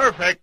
Perfect.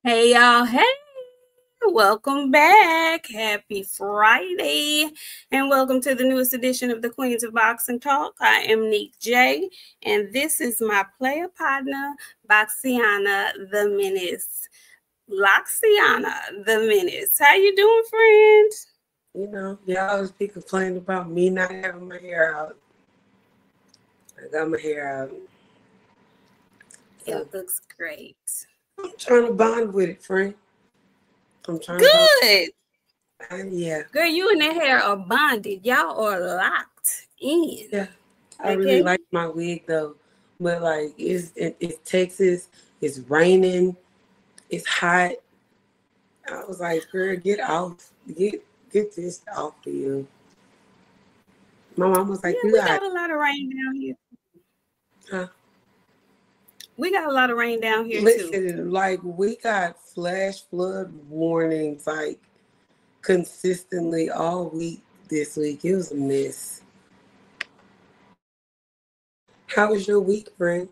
Hey y'all, hey, welcome back. Happy Friday, and welcome to the newest edition of the Queens of Boxing Talk. I am Nik-J, and this is my player partner, Boxiana the Menace. Loxiana the Menace. How you doing, friend? You know, y'all always be complaining about me not having my hair out. I got my hair out. It looks great. I'm trying to bond with it, friend. I'm trying Good. Yeah. Girl, you and that hair are bonded. Y'all are locked in. Yeah. I really like my wig though. But like it's Texas, it's raining, it's hot. I was like, girl, get off. Get this off of you. My mom was like, we got a lot of rain down here. Huh? We got a lot of rain down here too. Like we got flash flood warnings like consistently all week this week. It was a mess. How was your week, friend?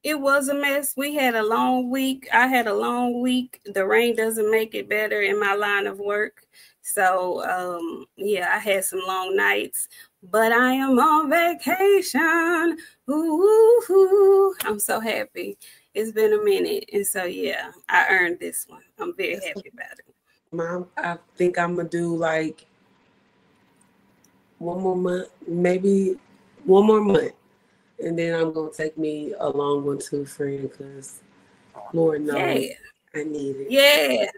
It was a mess. We had a long week. I had a long week. The rain doesn't make it better in my line of work. So, yeah, I had some long nights. But I am on vacation. Ooh, I'm so happy. It's been a minute. And so, yeah, I earned this one. I'm very happy about it. Mom, I think I'm going to do like one more month, maybe one more month. And then I'm going to take me a long one too, friend, because Lord knows I need it.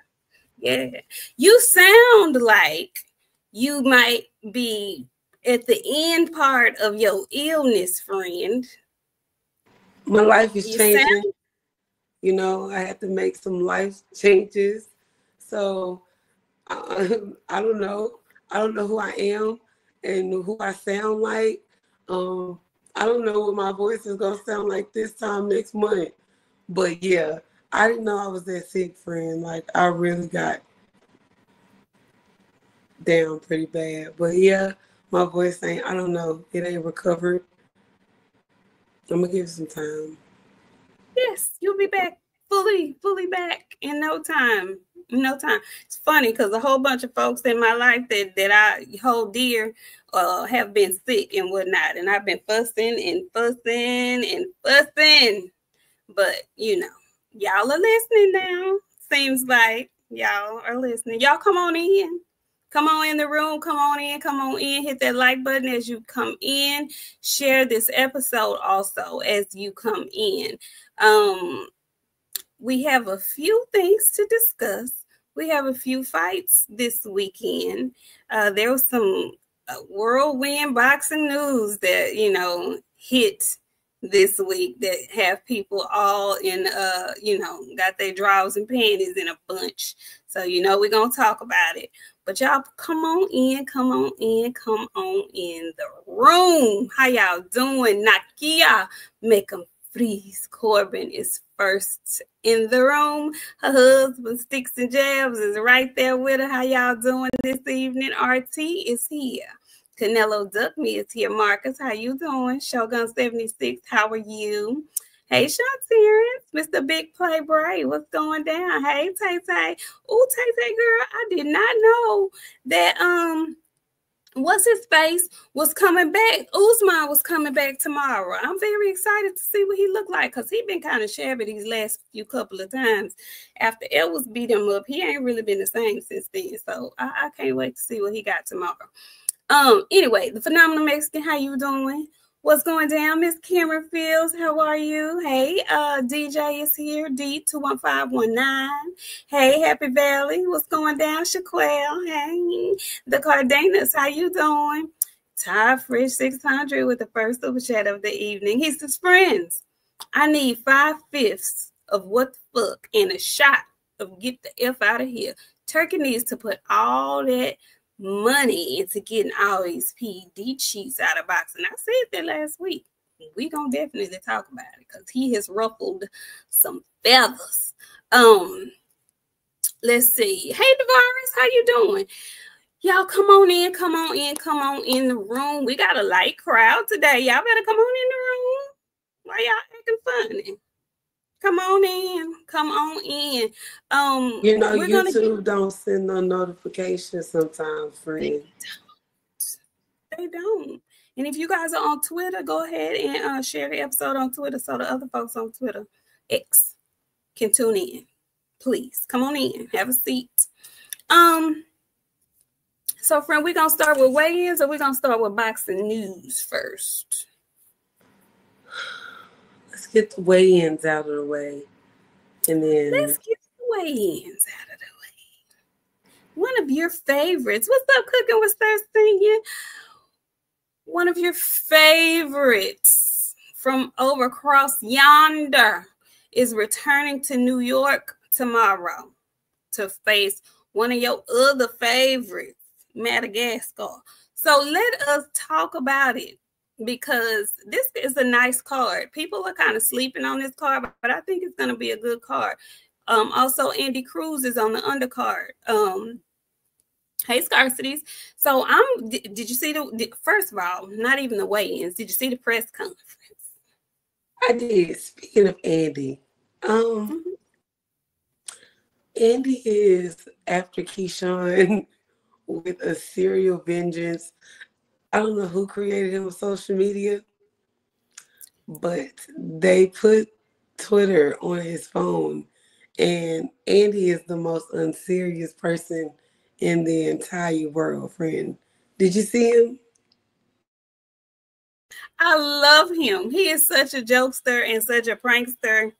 Yeah. You sound like you might be at the end part of your illness, friend. My life is changing. You know, I had to make some life changes. So I don't know. I don't know who I am and who I sound like. I don't know what my voice is going to sound like this time next month. But yeah, I didn't know I was that sick, friend. Like, I really got down pretty bad. But yeah, my voice ain't, I don't know. It ain't recovered. I'm going to give it some time. Yes, you'll be back fully back in no time. It's funny because a whole bunch of folks in my life that I hold dear have been sick and whatnot, and I've been fussing. But you know, y'all are listening now. Seems like y'all are listening. Y'all come on in. Come on in the room. Come on in. Hit that like button as you come in. Share this episode also as you come in. We have a few things to discuss. We have a few fights this weekend. There was some whirlwind boxing news that, you know, hit this week that have people all in, you know, got their drawers and panties in a bunch. So, you know, we're going to talk about it. But y'all come on in the room. How y'all doing? Nakia, make them freeze. Corbin is first in the room. Her husband, Sticks and Jabs, is right there with her. How y'all doing this evening? RT is here. Canelo Duckme is here. Marcus, how you doing? Shogun 76, how are you? Hey, Sean Terrence, Mr. Big Play Bray, what's going down? Hey, Tay Tay. Oh, Tay Tay girl, I did not know that what's his face was coming back. Usman was coming back tomorrow. I'm very excited to see what he looked like because he been kind of shabby these last few couple of times. After Edwards beat him up, he ain't really been the same since then. So I can't wait to see what he got tomorrow. Anyway, the Phenomenal Mexican, how you doing? What's going down, Miss Cameron Fields? How are you? Hey, DJ is here, D21519. Hey, Happy Valley, what's going down? Shaquelle, hey. The Cardenas, how you doing? Todd Frisch 600 with the first super chat of the evening. He says, friends, I need 5/5 of what the fuck and a shot of get the F out of here. Turkey needs to put all that money into getting all these PED cheats out of boxing. I said that last week. We gonna definitely talk about it because he has ruffled some feathers. Let's see. Hey, Devaris, how you doing? Y'all come on in, come on in, come on in the room. We got a light crowd today. Y'all better come on in the room. Why y'all acting funny? Come on in. Come on in. You know, YouTube don't send no notifications sometimes, friend. They don't. And if you guys are on Twitter, go ahead and share the episode on Twitter so the other folks on Twitter, X, can tune in. Please, come on in. Have a seat. So, friend, we're going to start with weigh-ins or we're going to start with boxing news first? Let's get the weigh-ins out of the way. And then let's get the weigh-ins out of the way. One of your favorites. What's up, Cooking with Thurston? One of your favorites from over across yonder is returning to New York tomorrow to face one of your other favorites, Madagascar. So let us talk about it because this is a nice card. People are kind of sleeping on this card, but I think it's going to be a good card. Also, Andy Cruz is on the undercard. Hey, Scarcities. So did you see first of all, not even the weigh-ins, did you see the press conference? I did. Speaking of Andy, Andy is after Keyshawn with a serial vengeance. I don't know who created him on social media, but they put Twitter on his phone, and Andy is the most unserious person in the entire world, friend. Did you see him? I love him. He is such a jokester and such a prankster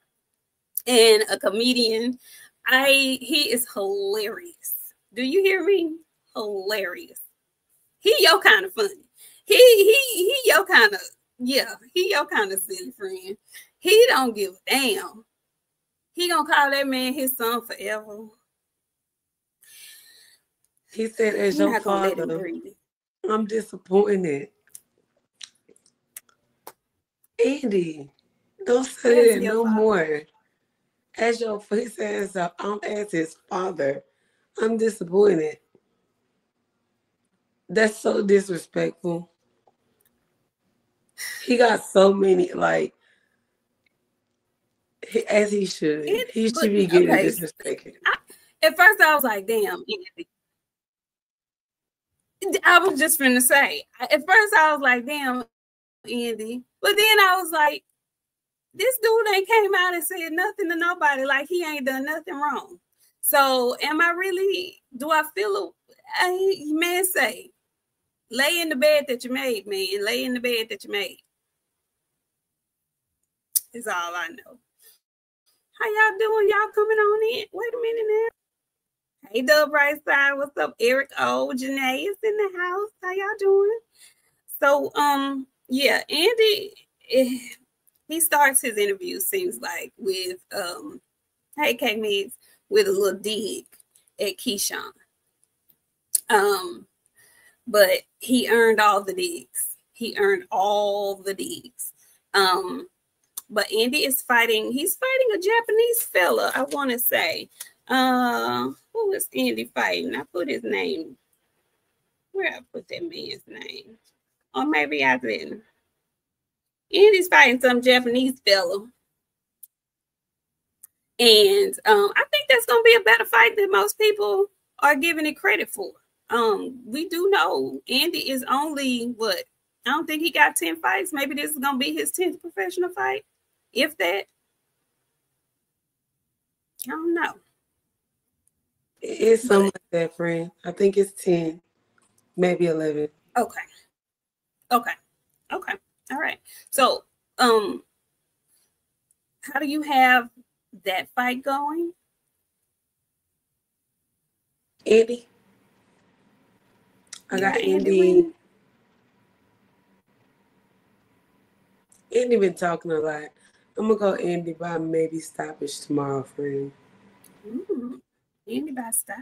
and a comedian. He is hilarious. Do you hear me? Hilarious. He your kind of funny. He your kind of, yeah, he your kind of silly friend. He don't give a damn. He gonna call that man his son forever. He said, as your father, I'm disappointed. Andy, don't say that no more. As your, he says, I'm as his father. I'm disappointed. That's so disrespectful. He got so many, like, as he should. He should be getting disrespected. At first, I was like, damn, Andy. I was just finna say. At first, I was like, damn, Andy. But then I was like, this dude ain't came out and said nothing to nobody, like he ain't done nothing wrong. So am I really, do I feel, man say, lay in the bed that you made, man. Lay in the bed that you made. Is all I know. How y'all doing? Y'all coming on in? Wait a minute now. Hey, Dub Right Side. What's up? Eric O. Janae is in the house. How y'all doing? So, yeah, Andy, he starts his interview, seems like, with, hey, K-Migs, with a little dig at Keyshawn. But he earned all the digs. He earned all the digs. But Andy is fighting. He's fighting a Japanese fella, I want to say. Who is Andy fighting? I put his name. Where I put that man's name? Or maybe I didn't. Andy's fighting some Japanese fella. And I think that's going to be a better fight than most people are giving it credit for. We do know Andy is only what? I don't think he got 10 fights. Maybe this is going to be his 10th professional fight, if that. I don't know. It's something like that, friend. I think it's 10, maybe 11. Okay. All right. So, how do you have that fight going? Andy. I got Andy. Andy been talking a lot. I'm gonna go Andy by maybe stoppage tomorrow, friend. Andy by stop.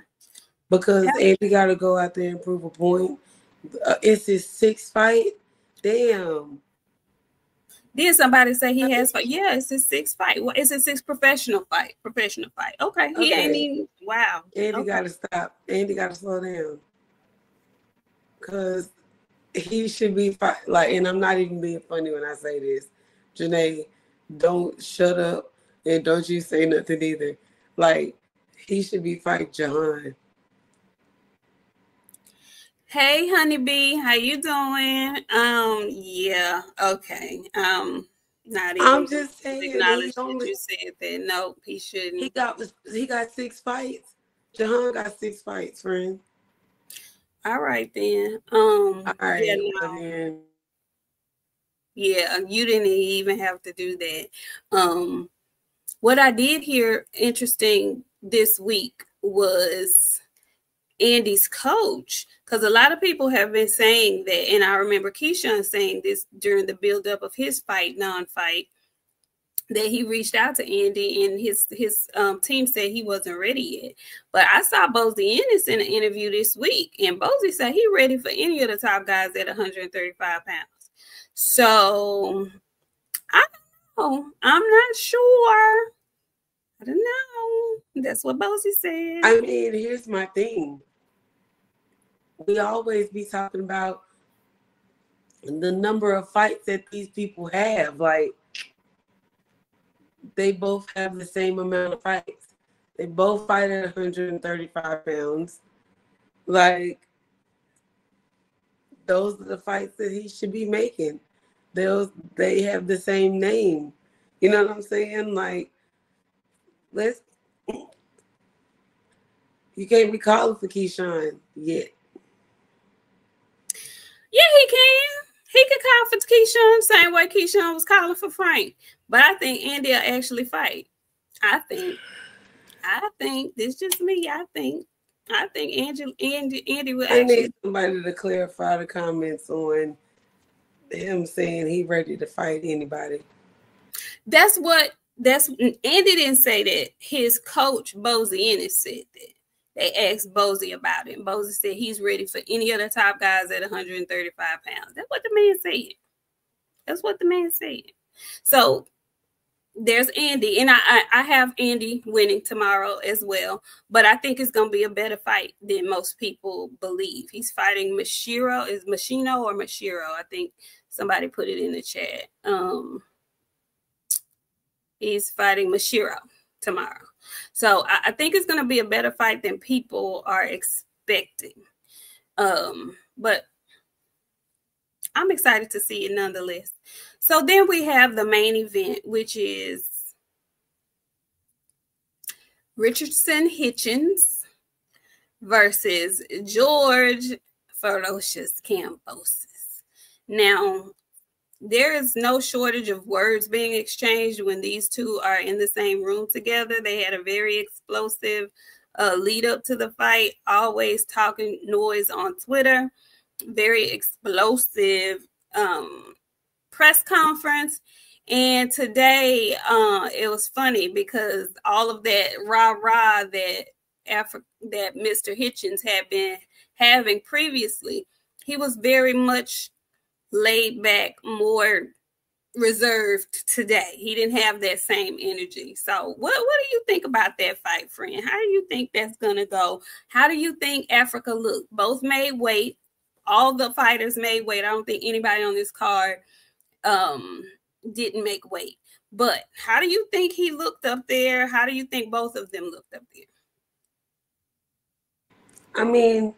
Because Andy got to go out there and prove a point. It's his 6th fight. Damn. Did somebody say he has fight? Yeah, it's his 6th fight. Well, it's his 6th professional fight. Okay. He ain't even. Wow. Andy got to stop. Andy got to slow down. Because he should be like, and I'm not even being funny when I say this. Janae, don't shut up and don't you say nothing either. Like, he should be fighting Jahan. Hey, honeybee, how you doing? Yeah, okay. Not even. I'm just saying. Acknowledge that you said that. No, he shouldn't. He got 6 fights. Jahan got 6 fights, friend. All right then. All right. Yeah, you didn't even have to do that. What I did hear interesting this week was Andy's coach, because a lot of people have been saying that, and I remember Keyshawn saying this during the buildup of his non-fight, that he reached out to Andy and his team said he wasn't ready yet. But I saw Boxiana in an interview this week, and Bozy said he's ready for any of the top guys at 135 pounds. So I don't know. I'm not sure. I don't know. That's what Bozy said. I mean, here's my thing. We always be talking about the number of fights that these people have. Like, they both have the same amount of fights. They both fight at 135 pounds. Like, those are the fights that he should be making. They have the same name. You know what I'm saying? Like, you can't be calling for Keyshawn yet. Yeah, he can. He could call for Keyshawn same way Keyshawn was calling for Frank. But I think Andy will actually fight. I think this is just me. I think Andy will actually. I need somebody to clarify the comments on him saying he ready to fight anybody. Andy didn't say that. His coach Boxiana said that. They asked Bozy about it, and Bozy said he's ready for any of the top guys at 135 pounds. That's what the man said. So there's Andy, and I have Andy winning tomorrow as well, but I think it's going to be a better fight than most people believe. He's fighting Mashiro. Is Machino or Mashiro? I think somebody put it in the chat. He's fighting Mashiro tomorrow. So I think it's going to be a better fight than people are expecting. But I'm excited to see it nonetheless. So then we have the main event, which is Richardson Hitchens versus George Ferocious Kambosos. Now, there is no shortage of words being exchanged when these two are in the same room together. They had a very explosive lead up to the fight, always talking noise on Twitter, very explosive press conference. And today it was funny because all of that rah-rah that Mr. Hitchens had been having previously, he was very much laid back, more reserved today. He didn't have that same energy. So what do you think about that fight, friend? How do you think that's gonna go? How do you think Africa looked? Both made weight. All the fighters made weight. I don't think anybody on this card didn't make weight. But how do you think he looked up there? How do you think both of them looked up there? I mean,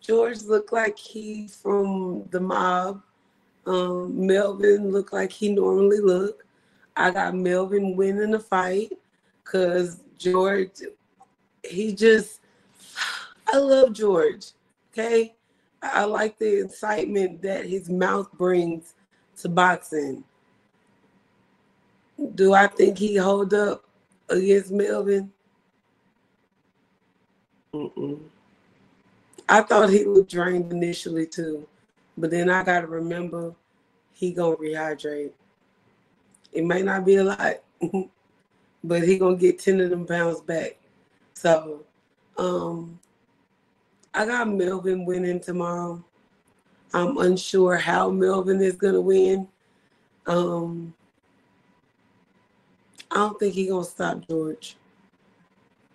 George looked like he's from the mob. Melvin looked like he normally looked. I got Melvin winning the fight because George, I love George, okay? I like the excitement that his mouth brings to boxing. Do I think he hold up against Melvin? I thought he looked drained initially too, but then I gotta remember he gonna rehydrate. It may not be a lot, but he gonna get 10 of them pounds back. So, I got Melvin winning tomorrow. I'm unsure how Melvin is gonna win. I don't think he gonna stop George.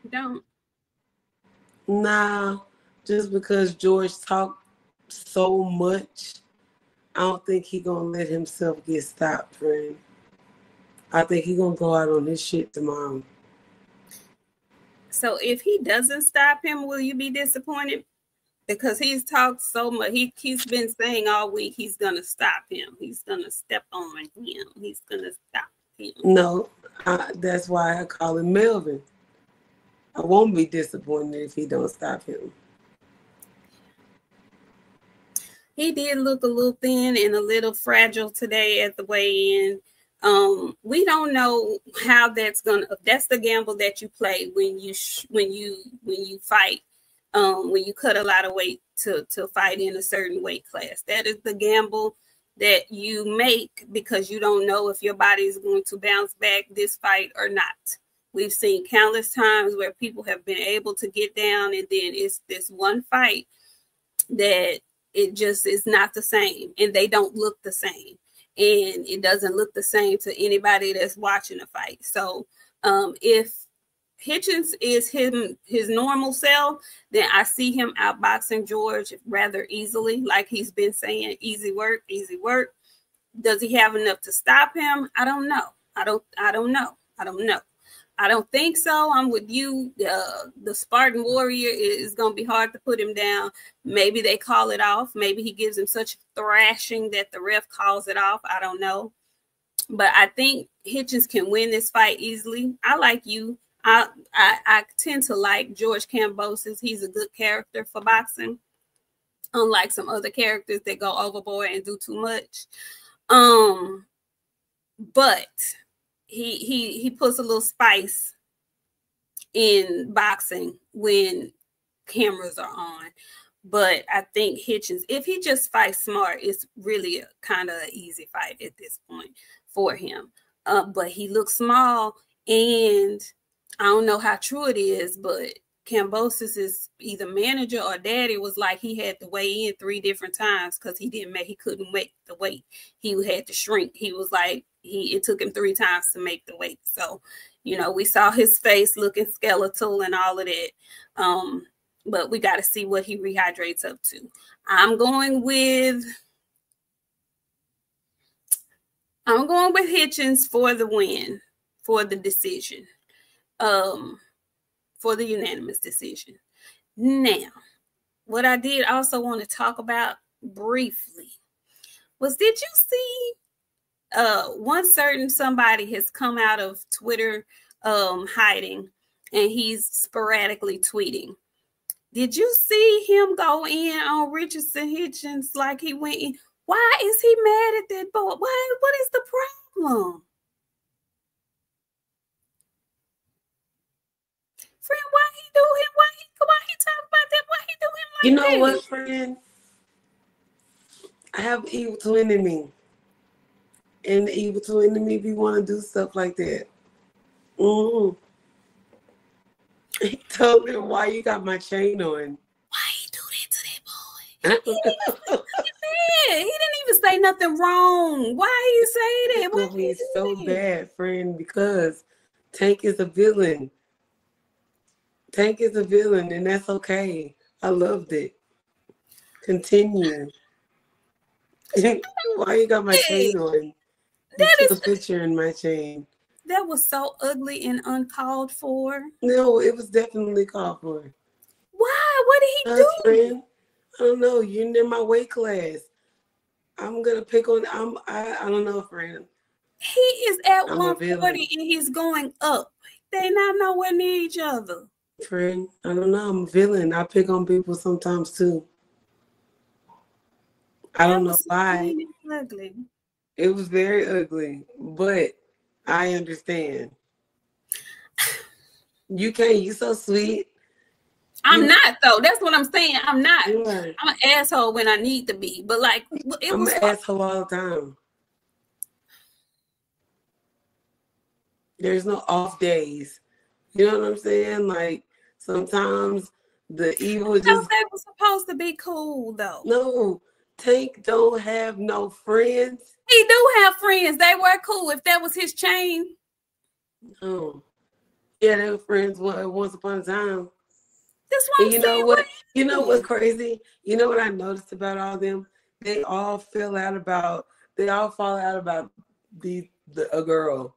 Don't. Nah, just because George talked so much, I don't think he gonna let himself get stopped, friend. I think he gonna go out on his shit tomorrow. So if he doesn't stop him, will you be disappointed? Because he's talked so much. He's been saying all week he's gonna stop him. He's gonna step on him. He's gonna stop him. No, that's why I call him Melvin. I won't be disappointed if he don't stop him. He did look a little thin and a little fragile today at the weigh-in. We don't know how that's the gamble that you play when you fight. When you cut a lot of weight to fight in a certain weight class. That is the gamble that you make because you don't know if your body is going to bounce back this fight or not. We've seen countless times where people have been able to get down, and then it's this one fight that it just is not the same, and they don't look the same, and it doesn't look the same to anybody that's watching a fight. So if Hitchens is his normal self, then I see him outboxing George rather easily, like he's been saying, easy work, easy work. Does he have enough to stop him? I don't know. I don't know. I don't think so. I'm with you. The Spartan Warrior is going to be hard to put him down. Maybe they call it off. Maybe he gives him such thrashing that the ref calls it off. I don't know. But I think Hitchens can win this fight easily. I like you. I tend to like George Kambosos. He's a good character for boxing, unlike some other characters that go overboard and do too much. But he puts a little spice in boxing when cameras are on. But I think Hitchens, if he just fights smart, it's really a kind of an easy fight at this point for him. But he looks small, and I don't know how true it is, but Kambosos' either manager or daddy was like he had to weigh in 3 different times because he couldn't make the weight. He had to shrink. He was like it took him 3 times to make the weight. So, we saw his face looking skeletal and all of that. But we got to see what he rehydrates up to. I'm going with Hitchens for the win, for the decision. For the unanimous decision. Now, what I did also want to talk about briefly was, did you see one certain somebody has come out of Twitter hiding, and he's sporadically tweeting. Did you see him go in on Richardson Hitchens like he went in? Why is he mad at that boy? What is the problem? Friend, why he do him? Why he talk about that? Why he do him like that? You know what, friend? I have evil twin in me. And the evil twin in me be want to do stuff like that. He told me, why you got my chain on? Why he do that to that boy? He didn't even say nothing wrong. Why he say that? Why he's so bad, friend, because Tank is a villain. Tank is a villain, and that's okay. I loved it. Continue. Why you got my chain on? You took a picture in my chain. That was so ugly and uncalled for. No, it was definitely called for. Why? What did he do? Friend, I don't know. You're in my weight class. I'm gonna pick on. I don't know, friend. He is at 140 and he's going up. They not nowhere near each other. Friend, I don't know. I'm a villain. I pick on people sometimes too. I don't know why. Ugly. It was very ugly, but I understand. You can't. You so sweet. I'm not though. That's what I'm saying. I'm not. I'm an asshole when I need to be, but like I'm an asshole all the time. There's no off days. You know what I'm saying? Like sometimes the evil just. They were supposed to be cool though. No, Tank don't have no friends. He do have friends. They were cool. If that was his chain. Oh, yeah, they were friends once upon a time. That's what I'm saying. Know what? You know what's crazy? You know what I noticed about all them? They all fall out about a girl.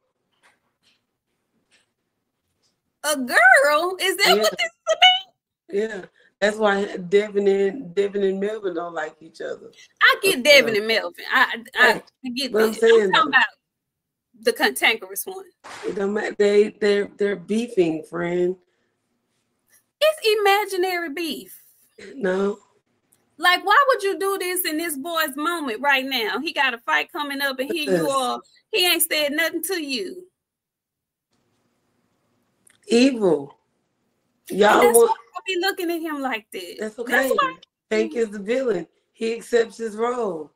A girl? Is that what this is about? Yeah. That's why Devin and Melvin don't like each other. I get Devin and Melvin. I get that. I'm talking about the cantankerous one. It don't matter. They're beefing, friend. It's imaginary beef. No. Like, why would you do this in this boy's moment right now? He got a fight coming up, and here you are. He ain't said nothing to you. Evil. Y'all want to be looking at him like this. That's okay. Tank is the villain. He accepts his role.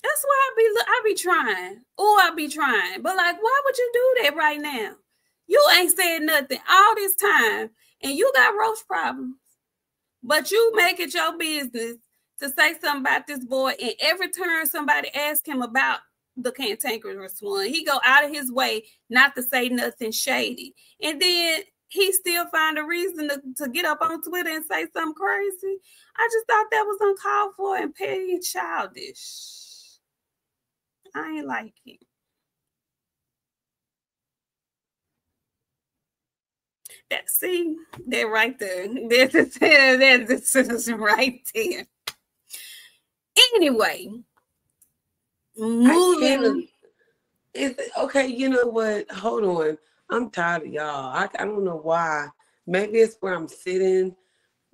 That's why I be trying. Or I be trying. But like, why would you do that right now? You ain't said nothing all this time, and you got roach problems. But you make it your business to say something about this boy, and every turn somebody asks him about the cantankerous one, he go out of his way not to say nothing shady. And then he still find a reason to get up on Twitter and say something crazy. I just thought that was uncalled for and petty and childish. I ain't like it. See, they're right there. That's right there. Anyway, moving. Okay, you know what? Hold on. I'm tired of y'all. I don't know why. Maybe it's where I'm sitting.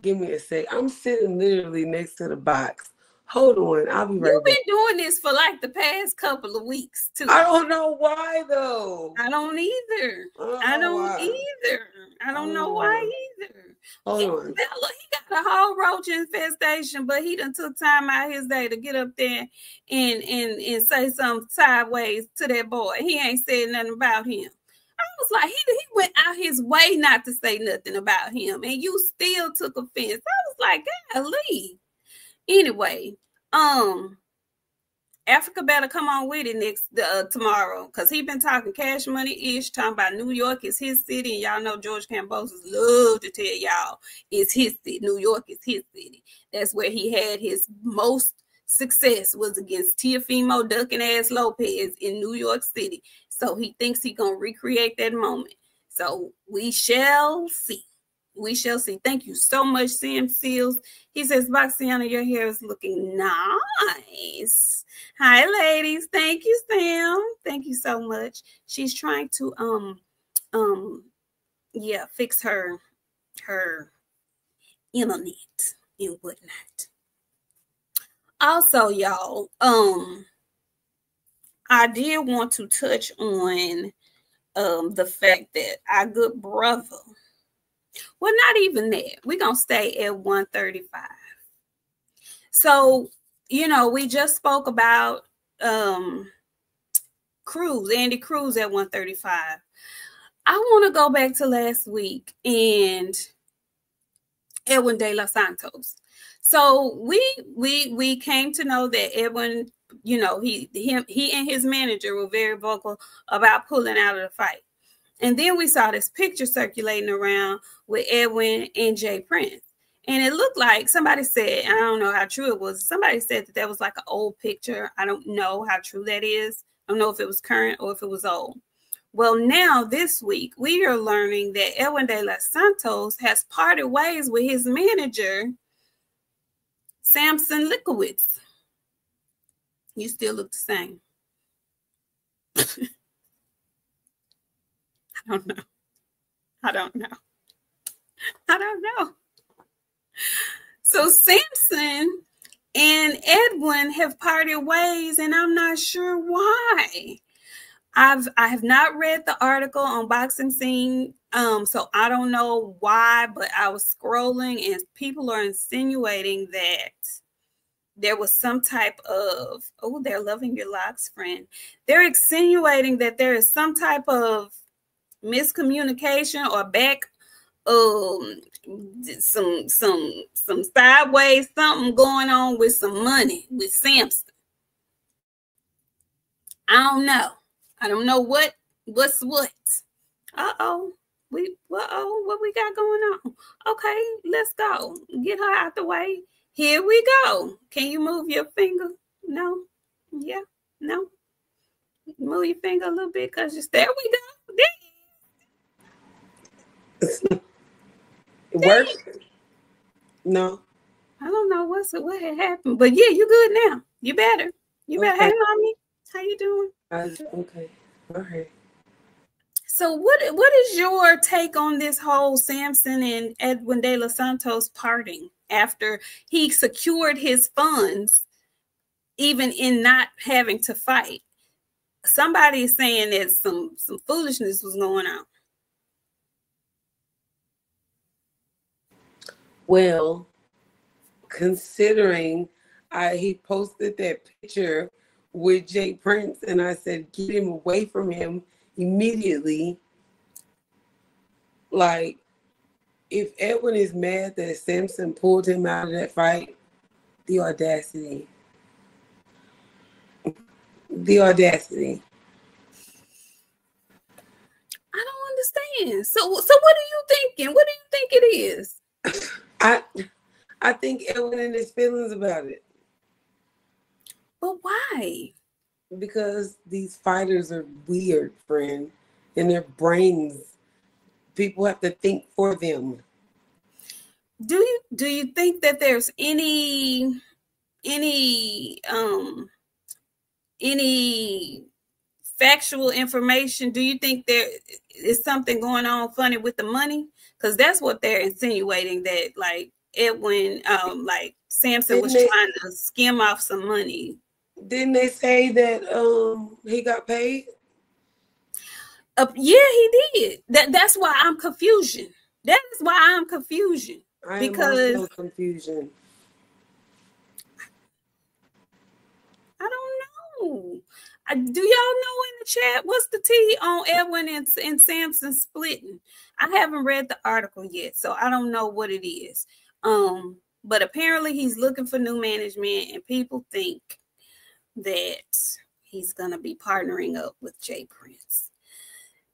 Give me a sec. I'm sitting literally next to the box. Hold on. I'll be right back. You've been doing this for like the past couple of weeks, too. I don't know why, though. I don't either. I don't know why either. Hold on. Look, he got a whole roach infestation, but he done took time out his day to get up there and say something sideways to that boy. He ain't said nothing about him. I was like, he went out his way not to say nothing about him, and you still took offense. I was like, golly. Anyway, Africa better come on with it tomorrow, because he been talking cash money-ish, talking about New York is his city, and y'all know George Kambosos love to tell y'all it's his city. New York is his city. That's where he had his most success, was against Teofimo ducking ass Lopez in New York City. So he thinks he gonna recreate that moment. So we shall see. We shall see. Thank you so much, Sam Seals. He says, Boxiana, your hair is looking nice. Hi, ladies. Thank you, Sam. Thank you so much. She's trying to fix her internet and whatnot. Also, y'all, I did want to touch on the fact that our good brother, well, not even that. We're going to stay at 135. So, we just spoke about Andy Cruz at 135. I want to go back to last week and Edwin De Los Santos. So we came to know that Edwin, he and his manager were very vocal about pulling out of the fight. And then we saw this picture circulating around with Edwin and Jay Prince. And it looked like somebody said, I don't know how true it was. Somebody said that was like an old picture. I don't know how true that is. I don't know if it was current or if it was old. Well, now this week, we are learning that Edwin de los Santos has parted ways with his manager, Samson Lickowitz. You still look the same. I don't know. I don't know. I don't know. So Samson and Edwin have parted ways, and I'm not sure why. I have not read the article on Boxing Scene, so I don't know why, but I was scrolling and people are insinuating that there was some type of, oh, they're loving your locks, friend. They're insinuating that there is some type of miscommunication or some sideways something going on with some money with Samson. I don't know. I don't know what's what. Uh-oh. What we got going on? Okay, let's go. Get her out the way. Here we go. Can you move your finger? No. Yeah. No. Move your finger a little bit because there we go. It worked? No. I don't know what had happened, but yeah, you good now. You better. You better. Okay. Hey, mommy. How you doing? Okay. All right. So what is your take on this whole Samson and Edwin de los Santos parting after he secured his funds, even in not having to fight? Somebody is saying that some foolishness was going on. Well, considering he posted that picture with Jay Prince, and I said, get him away from him immediately. Like, if Edwin is mad that Samson pulled him out of that fight, the audacity. The audacity. I don't understand. So what are you thinking? What do you think it is? I think Edwin and his feelings about it. But why? Because these fighters are weird, friend, and their brains, people have to think for them. Do you think that there's any factual information? Do you think there is something going on funny with the money? Because that's what they're insinuating, that like Edwin, like Samson was trying to skim off some money. Didn't they say that he got paid? Yeah, he did. That's why I'm confusion. That is why I'm confusion. Because also confusion. I don't know. Do y'all know in the chat what's the tea on Edwin and Samson splitting? I haven't read the article yet, so I don't know what it is. But apparently he's looking for new management, and people think that he's gonna be partnering up with Jay Prince.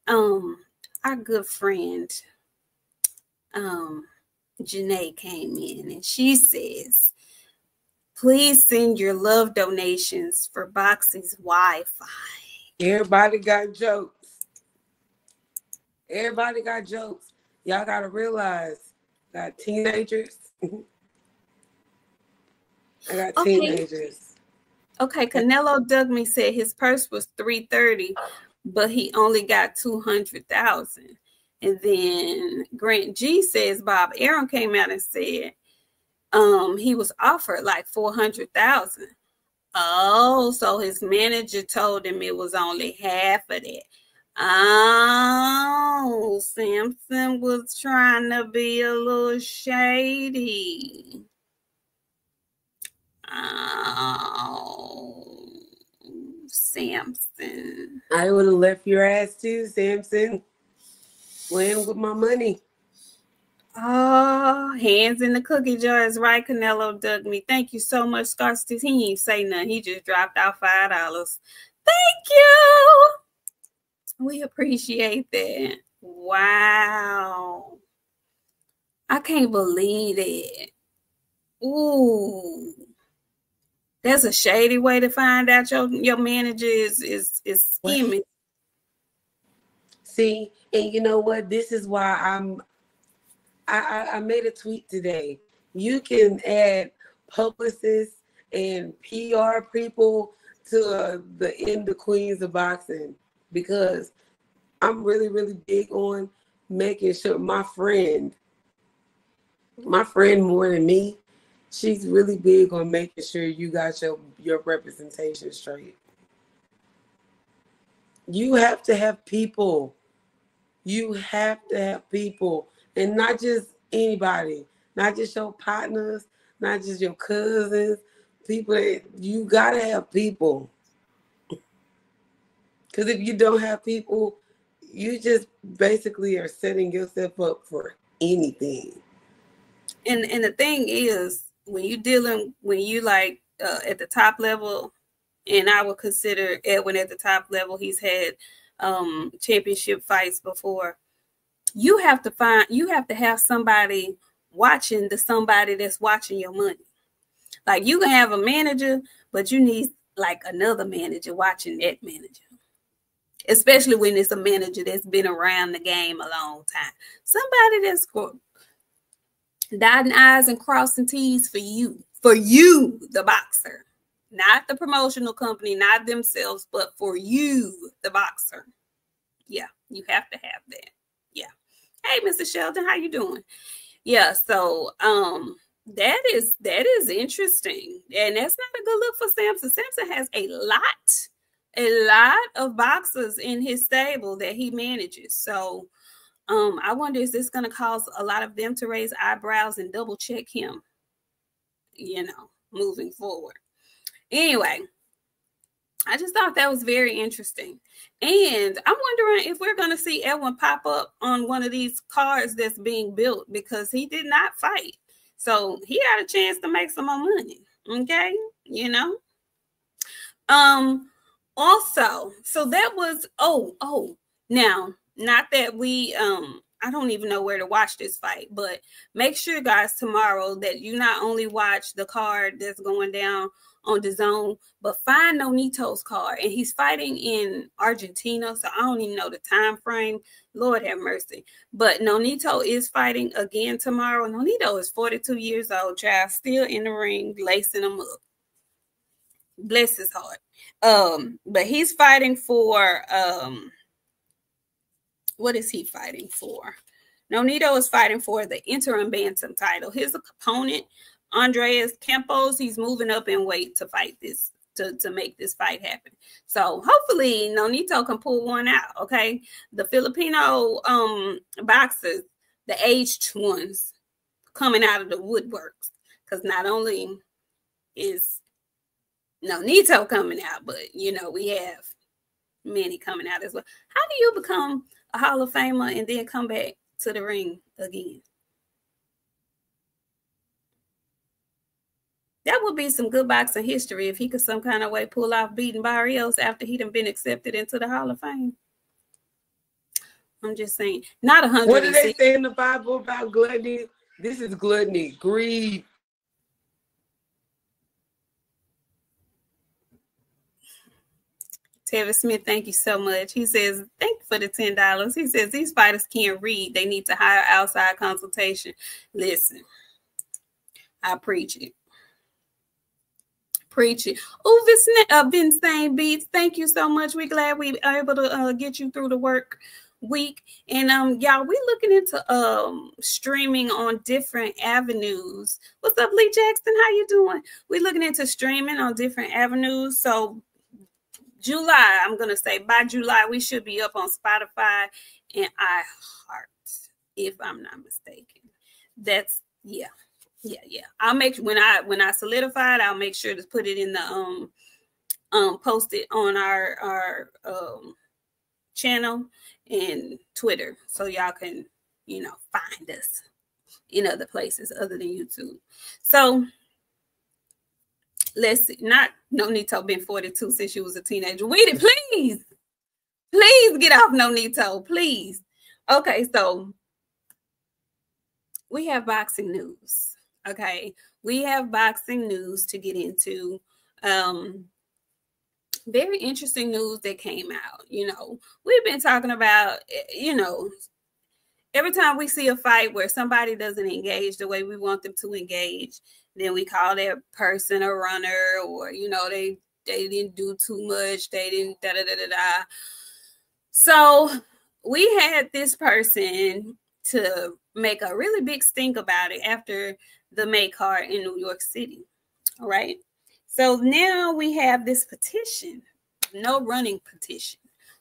Our good friend Janae came in and she says, please send your love donations for Boxy's Wi-Fi. Everybody got jokes. Everybody got jokes. Y'all got to realize, got teenagers. I got teenagers. Okay, Canelo Dugme said his purse was $330, but he only got $200,000. And then Grant G says Bob Aaron came out and said he was offered like $400,000. Oh, so his manager told him it was only half of that. Oh, Samson was trying to be a little shady. Oh, Samson. I would have left your ass too, Samson. Playing with my money. Oh, hands in the cookie jar is right, Canelo Dugme. Thank you so much, Scarsty. He ain't say nothing. He just dropped out $5. Thank you. We appreciate that. Wow. I can't believe it. Ooh. That's a shady way to find out your manager is scheming. See, and you know what? This is why I made a tweet today. You can add publicists and PR people to the queens of boxing, because I'm really, really big on making sure my friend more than me, she's really big on making sure you got your representation straight. You have to have people. You have to have people, and not just anybody, not just your partners, not just your cousins, people that you gotta have people. Because if you don't have people, you just basically are setting yourself up for anything. And the thing is, when you like at the top level, and I would consider Edwin at the top level, he's had championship fights before. You have to have somebody watching somebody that's watching your money. Like, you can have a manager, but you need like another manager watching that manager. Especially when it's a manager that's been around the game a long time. Somebody that's dotting I's and crossing T's for you, the boxer. Not the promotional company, not themselves, but for you, the boxer. Yeah, you have to have that. Yeah. Hey, Mr. Sheldon, how you doing? Yeah, so that is interesting. And that's not a good look for Samson. Samson has a lot of boxers in his stable that he manages. So I wonder, is this going to cause a lot of them to raise eyebrows and double check him, moving forward? Anyway, I just thought that was very interesting. And I'm wondering if we're going to see Edwin pop up on one of these cards that's being built, because he did not fight. So he had a chance to make some more money. Okay. Also, so that was, now, not that we, I don't even know where to watch this fight, but make sure, guys, tomorrow that you not only watch the card that's going down on the zone, but find Nonito's card. And he's fighting in Argentina, so I don't even know the time frame. Lord have mercy. But Nonito is fighting again tomorrow. Nonito is 42 years old, child, still in the ring, lacing them up. Bless his heart. But he's fighting for what is he fighting for? Nonito is fighting for the interim bantam title. His opponent, Andreas Campos, he's moving up in weight to fight this, to make this fight happen. So hopefully Nonito can pull one out. Okay, the Filipino boxers, the aged ones, coming out of the woodworks, because not only is Nonito coming out, but we have many coming out as well. How do you become a Hall of Famer and then come back to the ring again? That would be some good boxing history if he could some kind of way pull off beating Barrios after he'd have been accepted into the Hall of Fame. I'm just saying, not 100. What do they say in the Bible about gluttony? This is gluttony, greed. Tevin Smith, thank you so much. He says, thank you for the $10. He says, these fighters can't read. They need to hire outside consultation. Listen, I preach it. Preach it. Oh, Vincent Beats, thank you so much. We're glad we are able to get you through the work week. And y'all, we're looking into streaming on different avenues. What's up, Lee Jackson? How you doing? We're looking into streaming on different avenues. So July, I'm going to say by July, we should be up on Spotify and iHeart, if I'm not mistaken. That's, yeah. I'll make, when I solidify it, I'll make sure to put it in the, post it on our channel and Twitter, so y'all can, find us in other places other than YouTube. So, let's see. Not Nonito been 42 since she was a teenager. Weedy, please get off Nonito, please. Okay, so we have boxing news. Okay, we have boxing news to get into. Very interesting news that came out. You know, we've been talking about, you know, every time we see a fight where somebody doesn't engage the way we want them to engage, then we call that person a runner, or, you know, they didn't do too much, they didn't da da da da da. So we had this person to make a really big stink about it after the May card in New York City. All right. So now we have this petition, no running petition,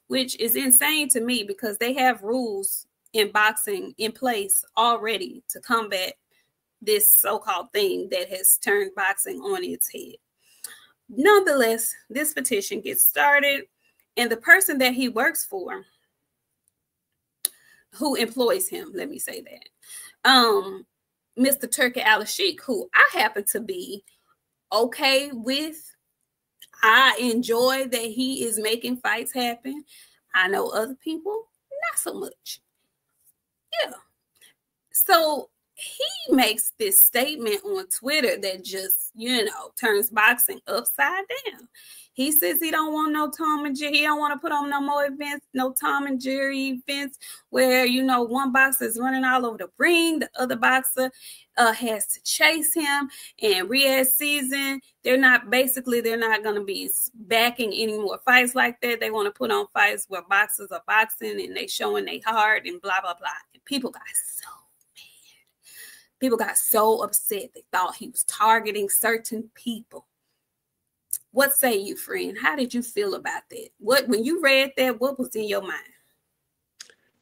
which is insane to me because they have rules in boxing in place already to combat this so-called thing that has turned boxing on its head. Nonetheless, this petition gets started, and the person that he works for, who employs him, let me say that, Mr. Turki Al-Sheikh, who I happen to be okay with. I enjoy that he is making fights happen. I know other people, not so much. Yeah. So he makes this statement on Twitter that just, you know, turns boxing upside down. He says he don't want no Tom and Jerry. He don't want to put on no more events, no Tom and Jerry events where, you know, one boxer is running all over the ring, the other boxer has to chase him. And Riyadh season, they're not going to be backing any more fights like that. They want to put on fights where boxers are boxing and they showing they heart and blah, blah, blah. And people got so mad. People got so upset. They thought he was targeting certain people. What say you, friend? How did you feel about that? When you read that, what was in your mind?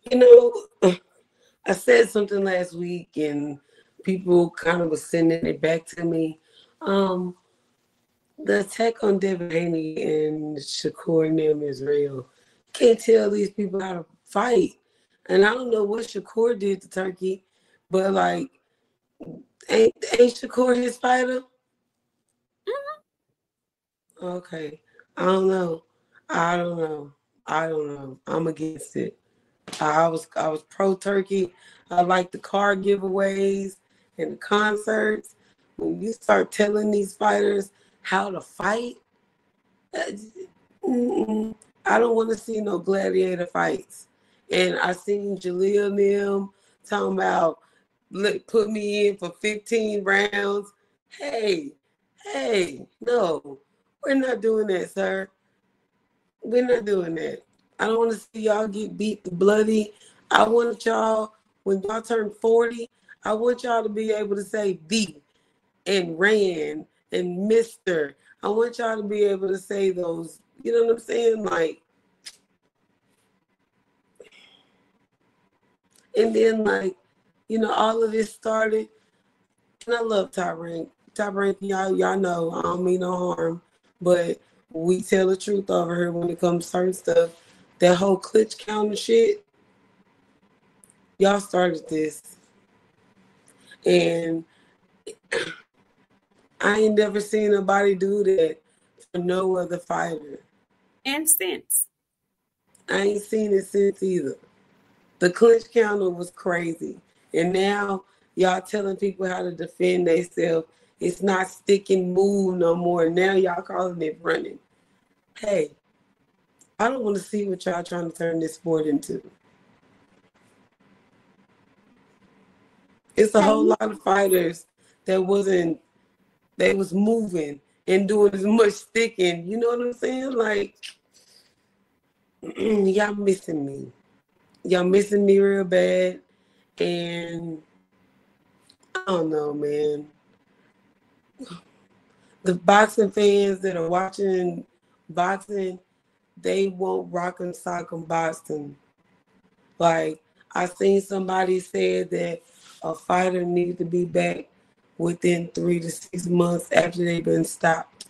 You know, I said something last week and people kind of was sending it back to me. The attack on Devin Haney and Shakur and them is real. Can't tell these people how to fight. And I don't know what Shakur did to Turki, but like, ain't Shakur his fighter? Okay. I don't know. I'm against it. I was pro Turki. I like the car giveaways and the concerts. When you start telling these fighters how to fight, I don't want to see no gladiator fights. And I seen Jaleel and them talking about put me in for 15 rounds. Hey, no. We're not doing that, sir. We're not doing that. I don't want to see y'all get beat bloody. I want y'all, when y'all turn 40, I want y'all to be able to say "the" and "ran" and "Mr." I want y'all to be able to say those, you know what I'm saying? Like, and then like, you know, all of this started, and I love Top Rank. Top Rank, y'all know I don't mean no harm. But we tell the truth over here when it comes to certain stuff. That whole clutch counter shit, y'all started this. And I ain't never seen nobody do that for no other fighter. And since. I ain't seen it since either. The clutch counter was crazy. And now y'all telling people how to defend themselves. It's not stick and move no more. Now y'all calling it running. Hey, I don't want to see what y'all trying to turn this sport into. It's a whole lot of fighters that they was moving and doing as much sticking. You know what I'm saying? Like, y'all missing me. Y'all missing me real bad. And I don't know, man. The boxing fans that are watching boxing, they won't rock and sock and boxing. Like, I seen somebody said that a fighter needed to be back within 3 to 6 months after they've been stopped.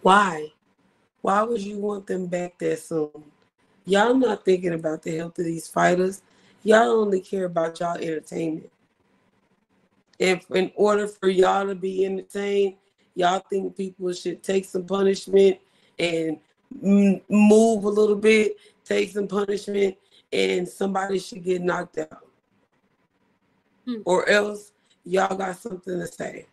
Why? Why would you want them back that soon? Y'all not thinking about the health of these fighters. Y'all only care about y'all entertainment. If in order for y'all to be entertained, y'all think people should take some punishment and move a little bit, take some punishment, and somebody should get knocked out. or else y'all got something to say.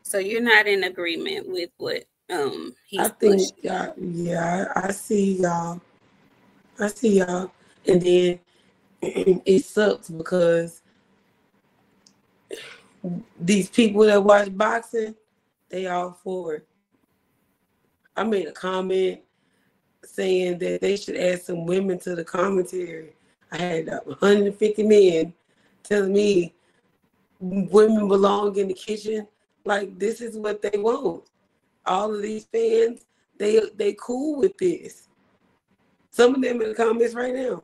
So you're not in agreement with what he's I think pushing. I see y'all. And then it sucks because these people that watch boxing, they all for it. I made a comment saying that they should add some women to the commentary. I had 150 men telling me women belong in the kitchen. Like, this is what they want. All of these fans, they cool with this. Some of them in the comments right now.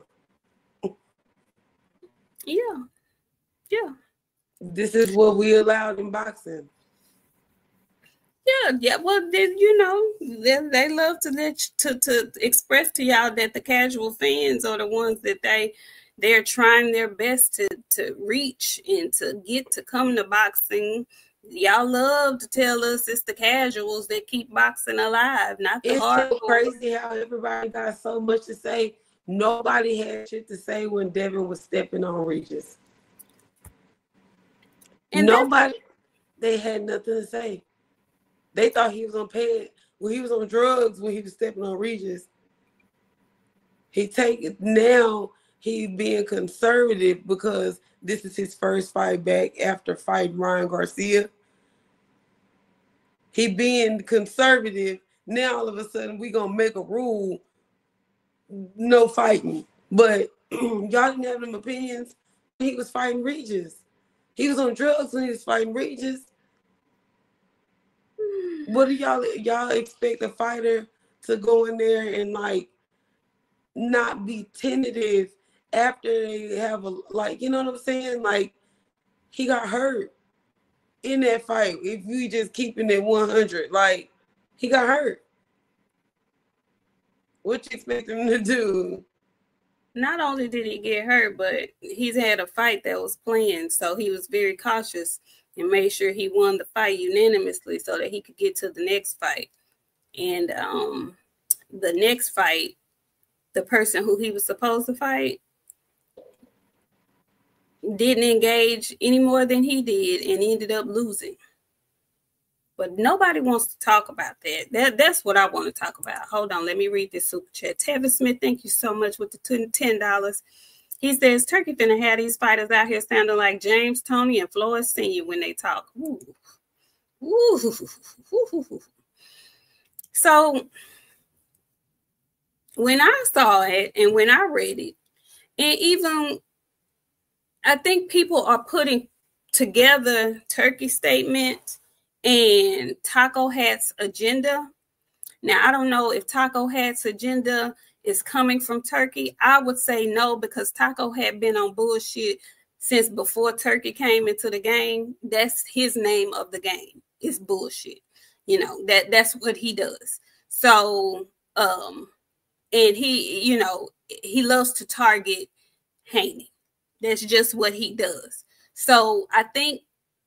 Yeah. This is what we allowed in boxing. Yeah. Well, then, they love to express to y'all that the casual fans are the ones that they're trying their best to reach and to get to come to boxing. Y'all love to tell us it's the casuals that keep boxing alive, not the hardcore. It's so crazy how everybody got so much to say. Nobody had shit to say when Devin was stepping on Regis. And nobody, they had nothing to say. They thought he was on pad. Well, he was on drugs when he was stepping on Regis. Now he's being conservative because this is his first fight back after fighting Ryan Garcia. He being conservative. Now all of a sudden we gonna make a rule, no fighting. But y'all didn't have them opinions when he was fighting Regis. He was on drugs when he was fighting Regis. What do y'all expect a fighter to go in there and like not be tentative after they have you know what I'm saying? Like, he got hurt in that fight. If we just keeping it 100, like, he got hurt. What you expect him to do? Not only did he get hurt, but he's had a fight that was planned, so he was very cautious and made sure he won the fight unanimously so that he could get to the next fight. And the next fight, the person who he was supposed to fight didn't engage any more than he did and ended up losing. But nobody wants to talk about that. That's what I want to talk about. Hold on, let me read this super chat. Tevin Smith, thank you so much with the $10. He says, Turkey finna have these fighters out here sounding like James, Tony, and Floyd Sr. when they talk. Ooh. Ooh. So when I saw it and when I read it, and even I think people are putting together Turkey's statement and Taco Hat's agenda. Now, I don't know if Taco Hat's agenda is coming from Turkey. I would say no, because Taco had been on bullshit since before Turkey came into the game. That's his name of the game. It's bullshit. That's what he does. So, and he, he loves to target Haney. That's just what he does. So I think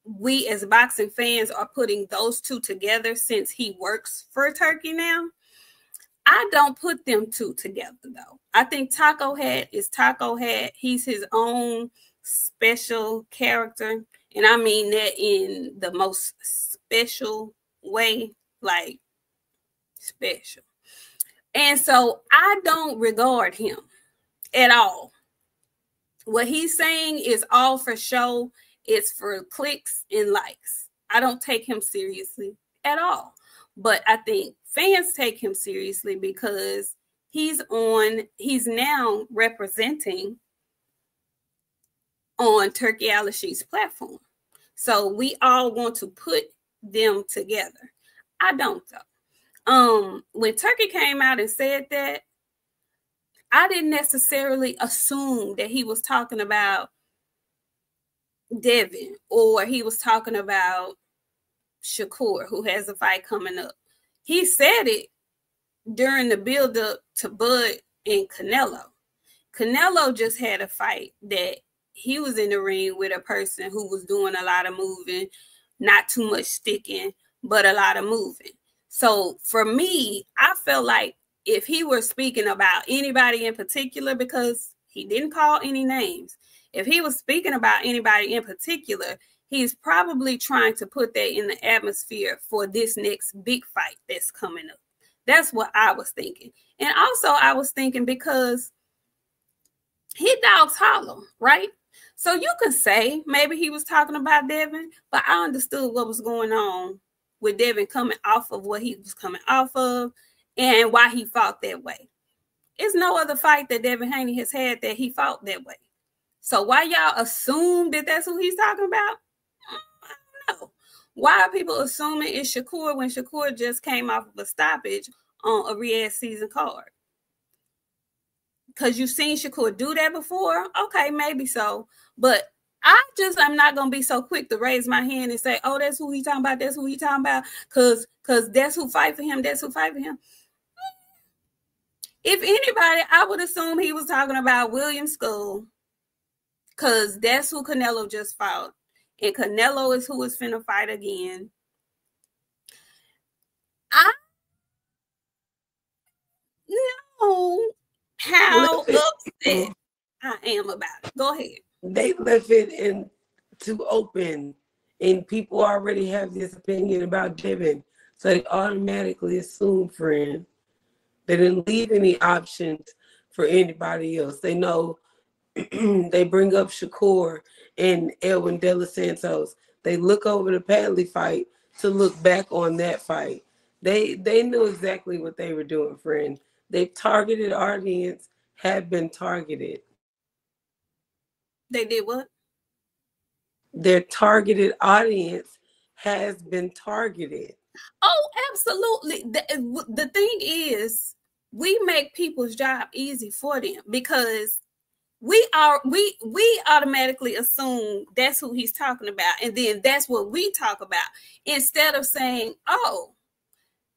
we as boxing fans are putting those two together since he works for Turkey now. I don't put them two together, though. I think Taco Hat is Taco Hat. He's his own special character. And I mean that in the most special way, like special. And so I don't regard him at all. What he's saying is all for show. It's for clicks and likes. I don't take him seriously at all. But I think fans take him seriously because he's now representing on Turkey Al-Rashid's platform. So we all want to put them together. I don't, though. When Turkey came out and said that, I didn't necessarily assume that he was talking about Devin or he was talking about Shakur, who has a fight coming up. He said it during the build-up to Bud and Canelo. Canelo just had a fight that he was in the ring with a person who was doing a lot of moving, not too much sticking, but a lot of moving. So for me, I felt like if he were speaking about anybody in particular, because he didn't call any names, if he was speaking about anybody in particular, he's probably trying to put that in the atmosphere for this next big fight that's coming up. That's what I was thinking. And also I was thinking because Hit Dog's hollow, right? So you could say maybe he was talking about Devin, but I understood what was going on with Devin coming off of what he was coming off of and why he fought that way. It's no other fight that Devin Haney has had that he fought that way. So why y'all assume that that's who he's talking about? I don't know. Why are people assuming it's Shakur when Shakur just came off of a stoppage on a Riyadh season card? Because you've seen Shakur do that before? Okay, maybe so. But I'm not going to be so quick to raise my hand and say, oh, that's who he's talking about, that's who he's talking about, because that's who fight for him, that's who fight for him. If anybody, I would assume he was talking about William Skull, because that's who Canelo just fought. And Canelo is who is finna fight again. I know how upset I am about it. Go ahead. They left it too open, and people already have this opinion about Devin, so they automatically assume, friend. They didn't leave any options for anybody else. They know they bring up Shakur and Elwin De Los Santos. They look over the Padley fight to look back on that fight. They knew exactly what they were doing, friend. Their targeted audience have been targeted. They did what? Their targeted audience has been targeted. Oh, absolutely. The thing is, we make people's job easy for them because we automatically assume that's who he's talking about, and then that's what we talk about, instead of saying, oh,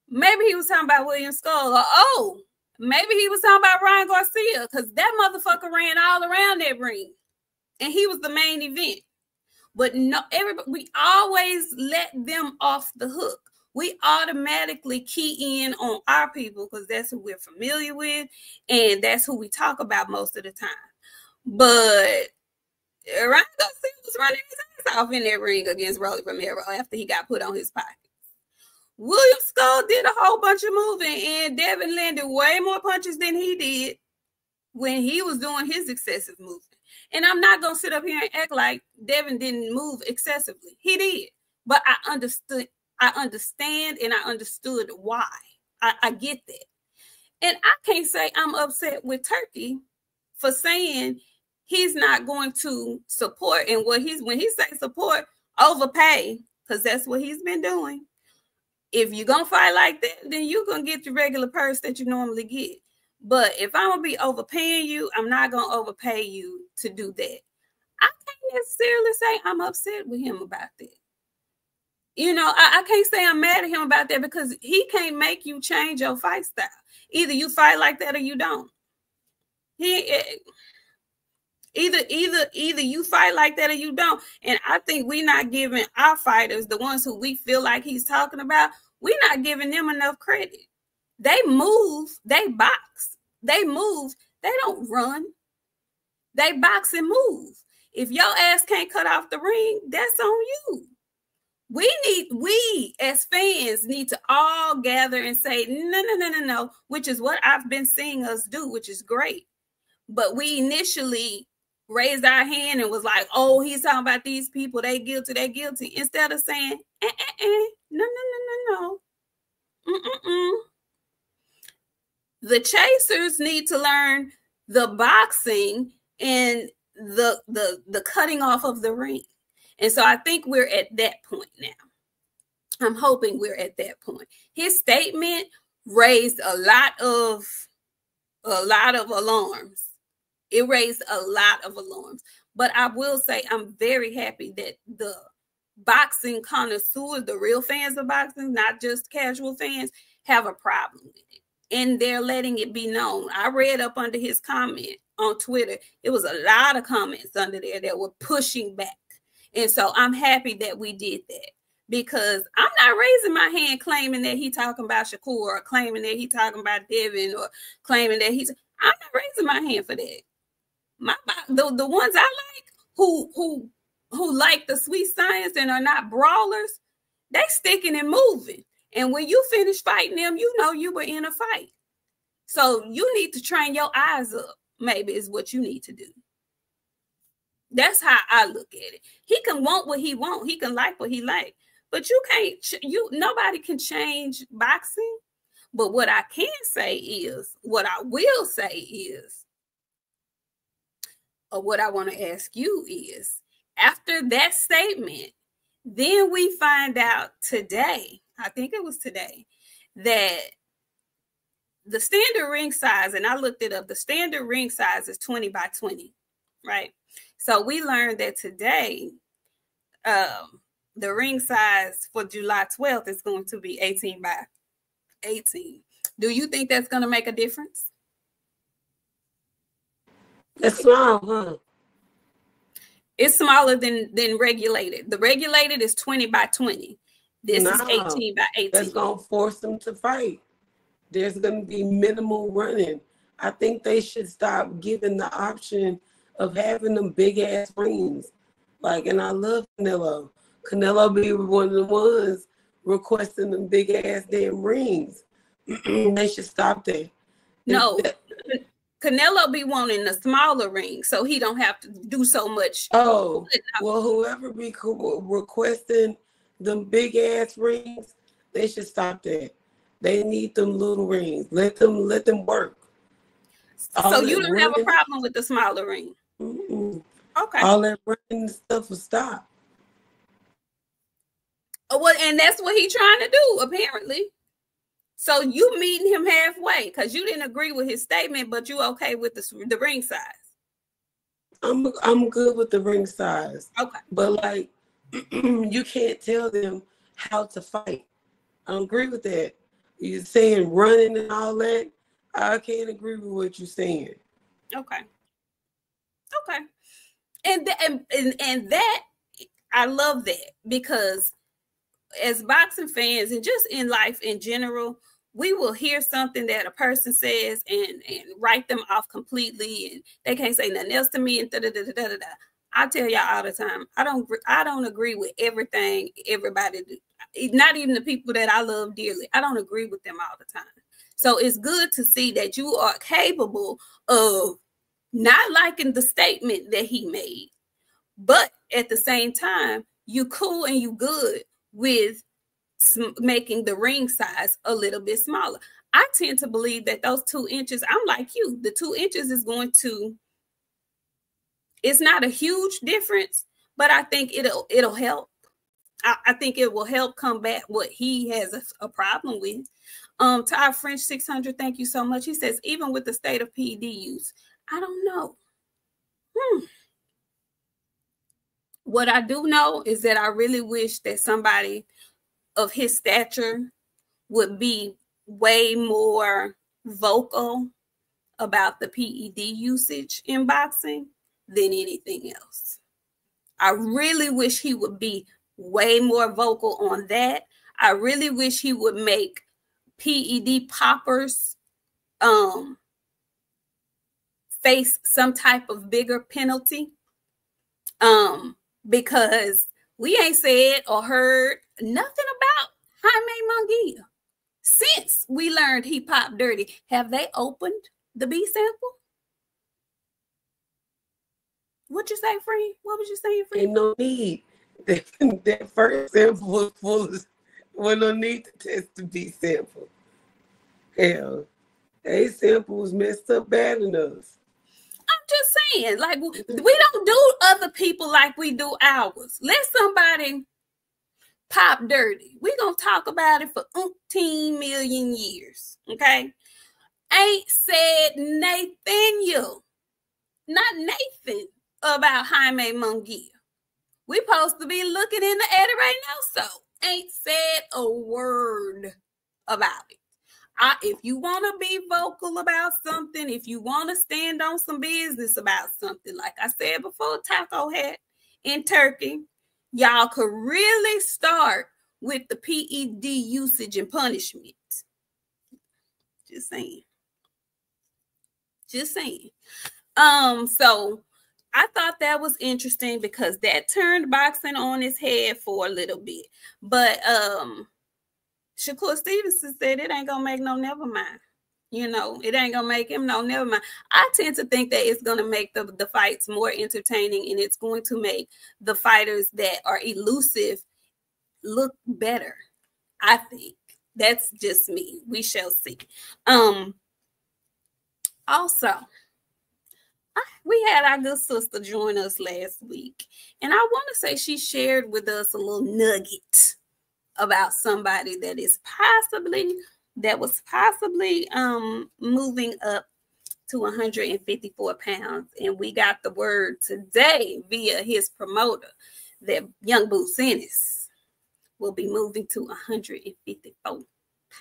maybe he was talking about William Skull, or oh, maybe he was talking about Ryan Garcia, because that motherfucker ran all around that ring and he was the main event. But no, we always let them off the hook. We automatically key in on our people because that's who we're familiar with and that's who we talk about most of the time. But Ryan Garcia was running his ass off in that ring against Rolly Romero after he got put on his pocket. William Skull did a whole bunch of moving, and Devin landed way more punches than he did when he was doing his excessive movement. And I'm not going to sit up here and act like Devin didn't move excessively. He did. But I understand and I understood why. I get that. And I can't say I'm upset with Turkey for saying he's not going to support, and when he say support, overpay, because that's what he's been doing. If you're going to fight like that, then you're going to get the regular purse that you normally get. But if I'm going to be overpaying you, I'm not going to overpay you to do that. I can't necessarily say I'm upset with him about that. You know, I can't say I'm mad at him about that because he can't make you change your fight style. Either you fight like that or you don't. Either you fight like that or you don't. And I think we're not giving our fighters, the ones who we feel like he's talking about, we're not giving them enough credit. They move, they box, they move, they don't run. They box and move. If your ass can't cut off the ring, that's on you. We as fans need to all gather and say, no, which is what I've been seeing us do, which is great. But we initially raised our hand and was like, oh, he's talking about these people, they guilty, instead of saying, no. The chasers need to learn the boxing and the cutting off of the ring. And so I think we're at that point now. I'm hoping we're at that point. His statement raised a lot of alarms. It raised a lot of alarms. But I will say I'm very happy that the boxing connoisseurs, the real fans of boxing, not just casual fans, have a problem with it. And they're letting it be known. I read up under his comment on Twitter. It was a lot of comments under there that were pushing back. And so I'm happy that we did that because I'm not raising my hand claiming that he talking about Shakur or claiming that he talking about Devin or claiming that I'm not raising my hand for that. The ones I like who like the sweet science and are not brawlers, they sticking and moving. And when you finish fighting them, you know you were in a fight. So you need to train your eyes up, maybe is what you need to do. That's how I look at it. He can want what he want. He can like what he like. But you can't, nobody can change boxing. But what I can say is, what I will say is, or what I want to ask you is, after that statement, then we find out today, I think it was today, that the standard ring size, and I looked it up, the standard ring size is 20 by 20, right? So we learned that today, the ring size for July 12th is going to be 18 by 18. Do you think that's going to make a difference? That's small, huh? It's smaller than regulated. The regulated is 20 by 20. This is 18 by 18. That's going to force them to fight. There's going to be minimal running. I think they should stop giving the option of having them big ass rings. Like, and I love Canelo. Canelo be one of the ones requesting them big ass damn rings. They should stop that. No, Canelo be wanting the smaller ring so he don't have to do so much. Oh, well, whoever be requesting them big ass rings, they should stop that. They need them little rings. Let them work. So you don't have a problem with the smaller ring? Okay. All that running stuff will stop. Well, and that's what he's trying to do, apparently. So you meeting him halfway because you didn't agree with his statement, but you okay with the ring size? I'm good with the ring size. Okay. But like, you can't tell them how to fight. I don't agree with that. You're saying running and all that. I can't agree with what you're saying. Okay. Okay. And that, I love that, because as boxing fans and just in life in general, we will hear something that a person says and write them off completely, and they can't say nothing else to me, and da-da-da-da-da-da. I tell y'all all the time, I don't agree with everything everybody do. Not even the people that I love dearly. I don't agree with them all the time. So it's good to see that you are capable of not liking the statement that he made, but at the same time, you cool and you good with making the ring size a little bit smaller. I tend to believe that those 2 inches, I'm like you, the 2 inches is going to, it's not a huge difference, but I think it'll help. I think it will help combat what he has a problem with. To our French 600, thank you so much. He says, even with the state of PED use, I don't know. What I do know is that I really wish that somebody of his stature would be way more vocal about the PED usage in boxing than anything else. I really wish he would be way more vocal on that. I really wish he would make PED poppers face some type of bigger penalty, because we ain't said or heard nothing about Jaime Munguia since we learned he popped dirty. Have they opened the B sample? What'd you say, friend? What was you saying, friend? Ain't no need. That first sample was full of, well, no need to test the B sample. Hell, A sample was messed up bad enough. I'm just saying, like, we don't do other people like we do ours. Let somebody pop dirty. We're going to talk about it for 18 million years, okay? Ain't said Nathaniel, not Nathan, about Jaime Munguia. We supposed to be looking in the edit right now, so ain't said a word about it. If you want to be vocal about something, if you want to stand on some business about something, like I said before, Taco Hat in Turkey, y'all could really start with the PED usage and punishment. Just saying. Just saying. So I thought that was interesting because that turned boxing on its head for a little bit. But Shakur Stevenson said it ain't gonna make no never mind. You know, it ain't gonna make him no never mind. I tend to think that it's gonna make the fights more entertaining, and it's going to make the fighters that are elusive look better. I think that's just me. We shall see. Also, we had our good sister join us last week, and I want to say she shared with us a little nugget about somebody that was possibly moving up to 154 pounds, and we got the word today via his promoter that young Boxiana will be moving to 154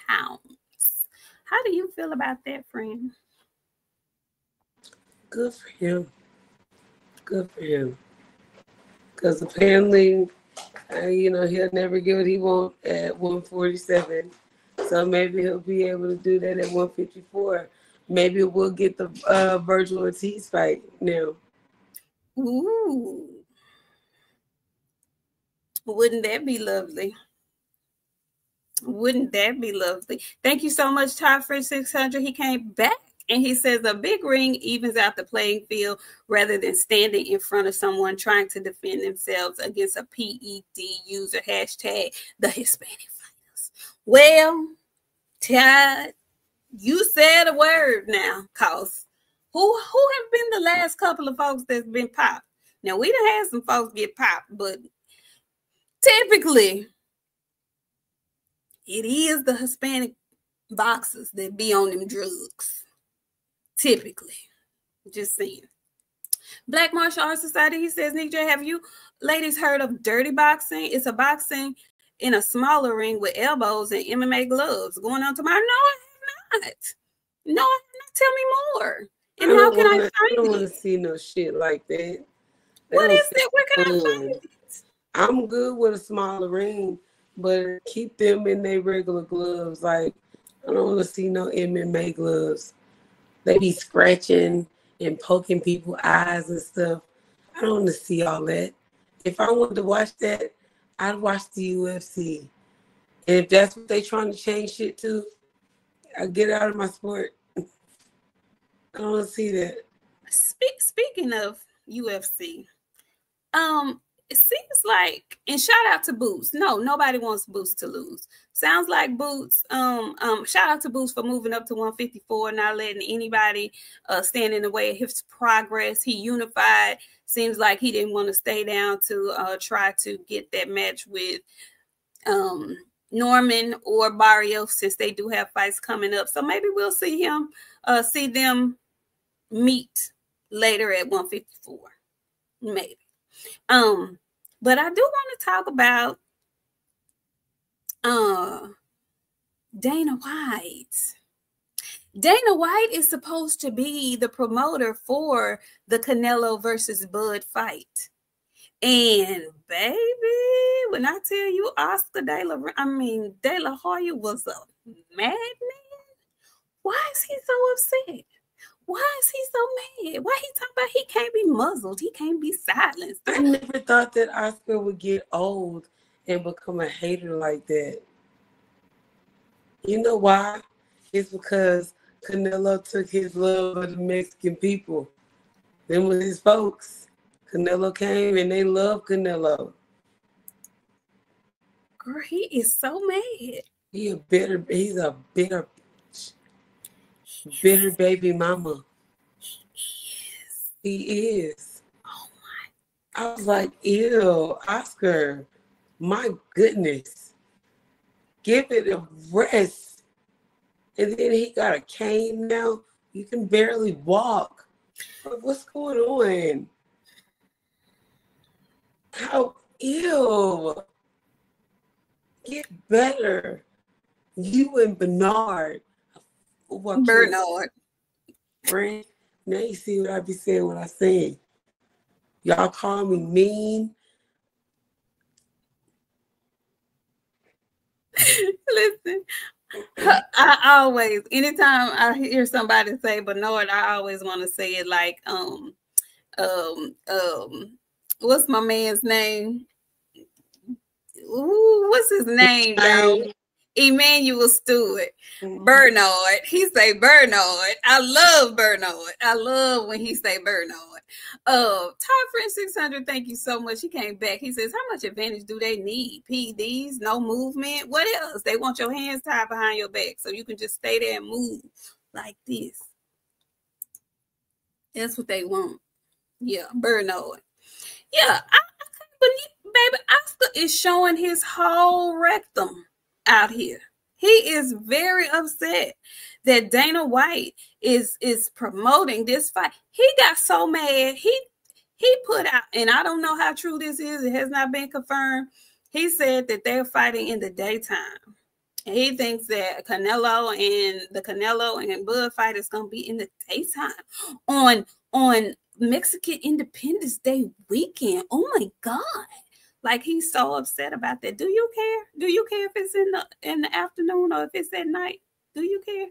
pounds. How do you feel about that, friend? Good for him. Good for him. Because apparently, he'll never get what he wants at 147. So maybe he'll be able to do that at 154. Maybe we'll get the Virgil Ortiz fight now. Ooh. Wouldn't that be lovely? Wouldn't that be lovely? Thank you so much, Todd, for 600. He came back and he says a big ring evens out the playing field rather than standing in front of someone trying to defend themselves against a PED user. Hashtag the Hispanic fighters. Well, Todd, you said a word now, cause who have been the last couple of folks that's been popped? Now, we done had some folks get popped, but typically it is the Hispanic boxers that be on them drugs. Typically. Just saying. Black Martial Arts Society, he says, Nik-J, have you ladies heard of dirty boxing? It's a boxing in a smaller ring with elbows and MMA gloves going on tomorrow. No, I have not. No, I have not. Tell me more. And how can I find it? I don't want to see no shit like that. What is that? Where can I find it? I'm good with a smaller ring, but keep them in their regular gloves. Like, I don't want to see no MMA gloves. They be scratching and poking people's eyes and stuff. I don't want to see all that. If I wanted to watch that, I'd watch the UFC. And if that's what they trying to change shit to, I get out of my sport. I don't want to see that. Speaking of UFC, it seems like, and shout out to Boots. No, nobody wants Boots to lose. Sounds like Boots. Shout out to Boots for moving up to 154, not letting anybody stand in the way of his progress. He unified. Seems like he didn't want to stay down to try to get that match with Norman or Barrios, since they do have fights coming up. So maybe we'll see them meet later at 154. Maybe. But I do want to talk about Dana White. Dana White is supposed to be the promoter for the Canelo versus Bud fight. And baby, when I tell you Oscar De La Hoya was a madman. Why is he so upset? Why is he so mad? Why he talking about he can't be muzzled? He can't be silenced. I never thought that Oscar would get old and become a hater like that. You know why? It's because Canelo took his love of the Mexican people. Them was his folks. Canelo came and they love Canelo. Girl, he is so mad. He's a bitter baby mama. He is. Oh my. I was like, ew, Oscar, my goodness. Give it a rest. And then he got a cane now. You can barely walk. What's going on? How ew. Get better. You and Bernard. Bernard. Friend, now you see what I be saying when I say. Y'all call me mean. Listen, I always, anytime I hear somebody say Bernard, I always want to say it like, what's my man's name? Ooh, what's his name, y'all? Emmanuel Stewart. Bernard. He say Bernard. I love Bernard. I love when he say Bernard. Top Friend 600, thank you so much. He came back. He says, how much advantage do they need? PDs, no movement. What else? They want your hands tied behind your back so you can just stay there and move like this. That's what they want. Yeah, Bernard. Yeah, I can't believe, baby, Oscar is showing his whole rectum out here. He is very upset that Dana White is promoting this fight. He got so mad. He put out, and I don't know how true this is. It has not been confirmed. He said that they're fighting in the daytime. And he thinks that Canelo and Bud fight is going to be in the daytime on Mexican Independence Day weekend. Oh my God. Like, he's so upset about that. Do you care? Do you care if it's in the afternoon or if it's at night? Do you care?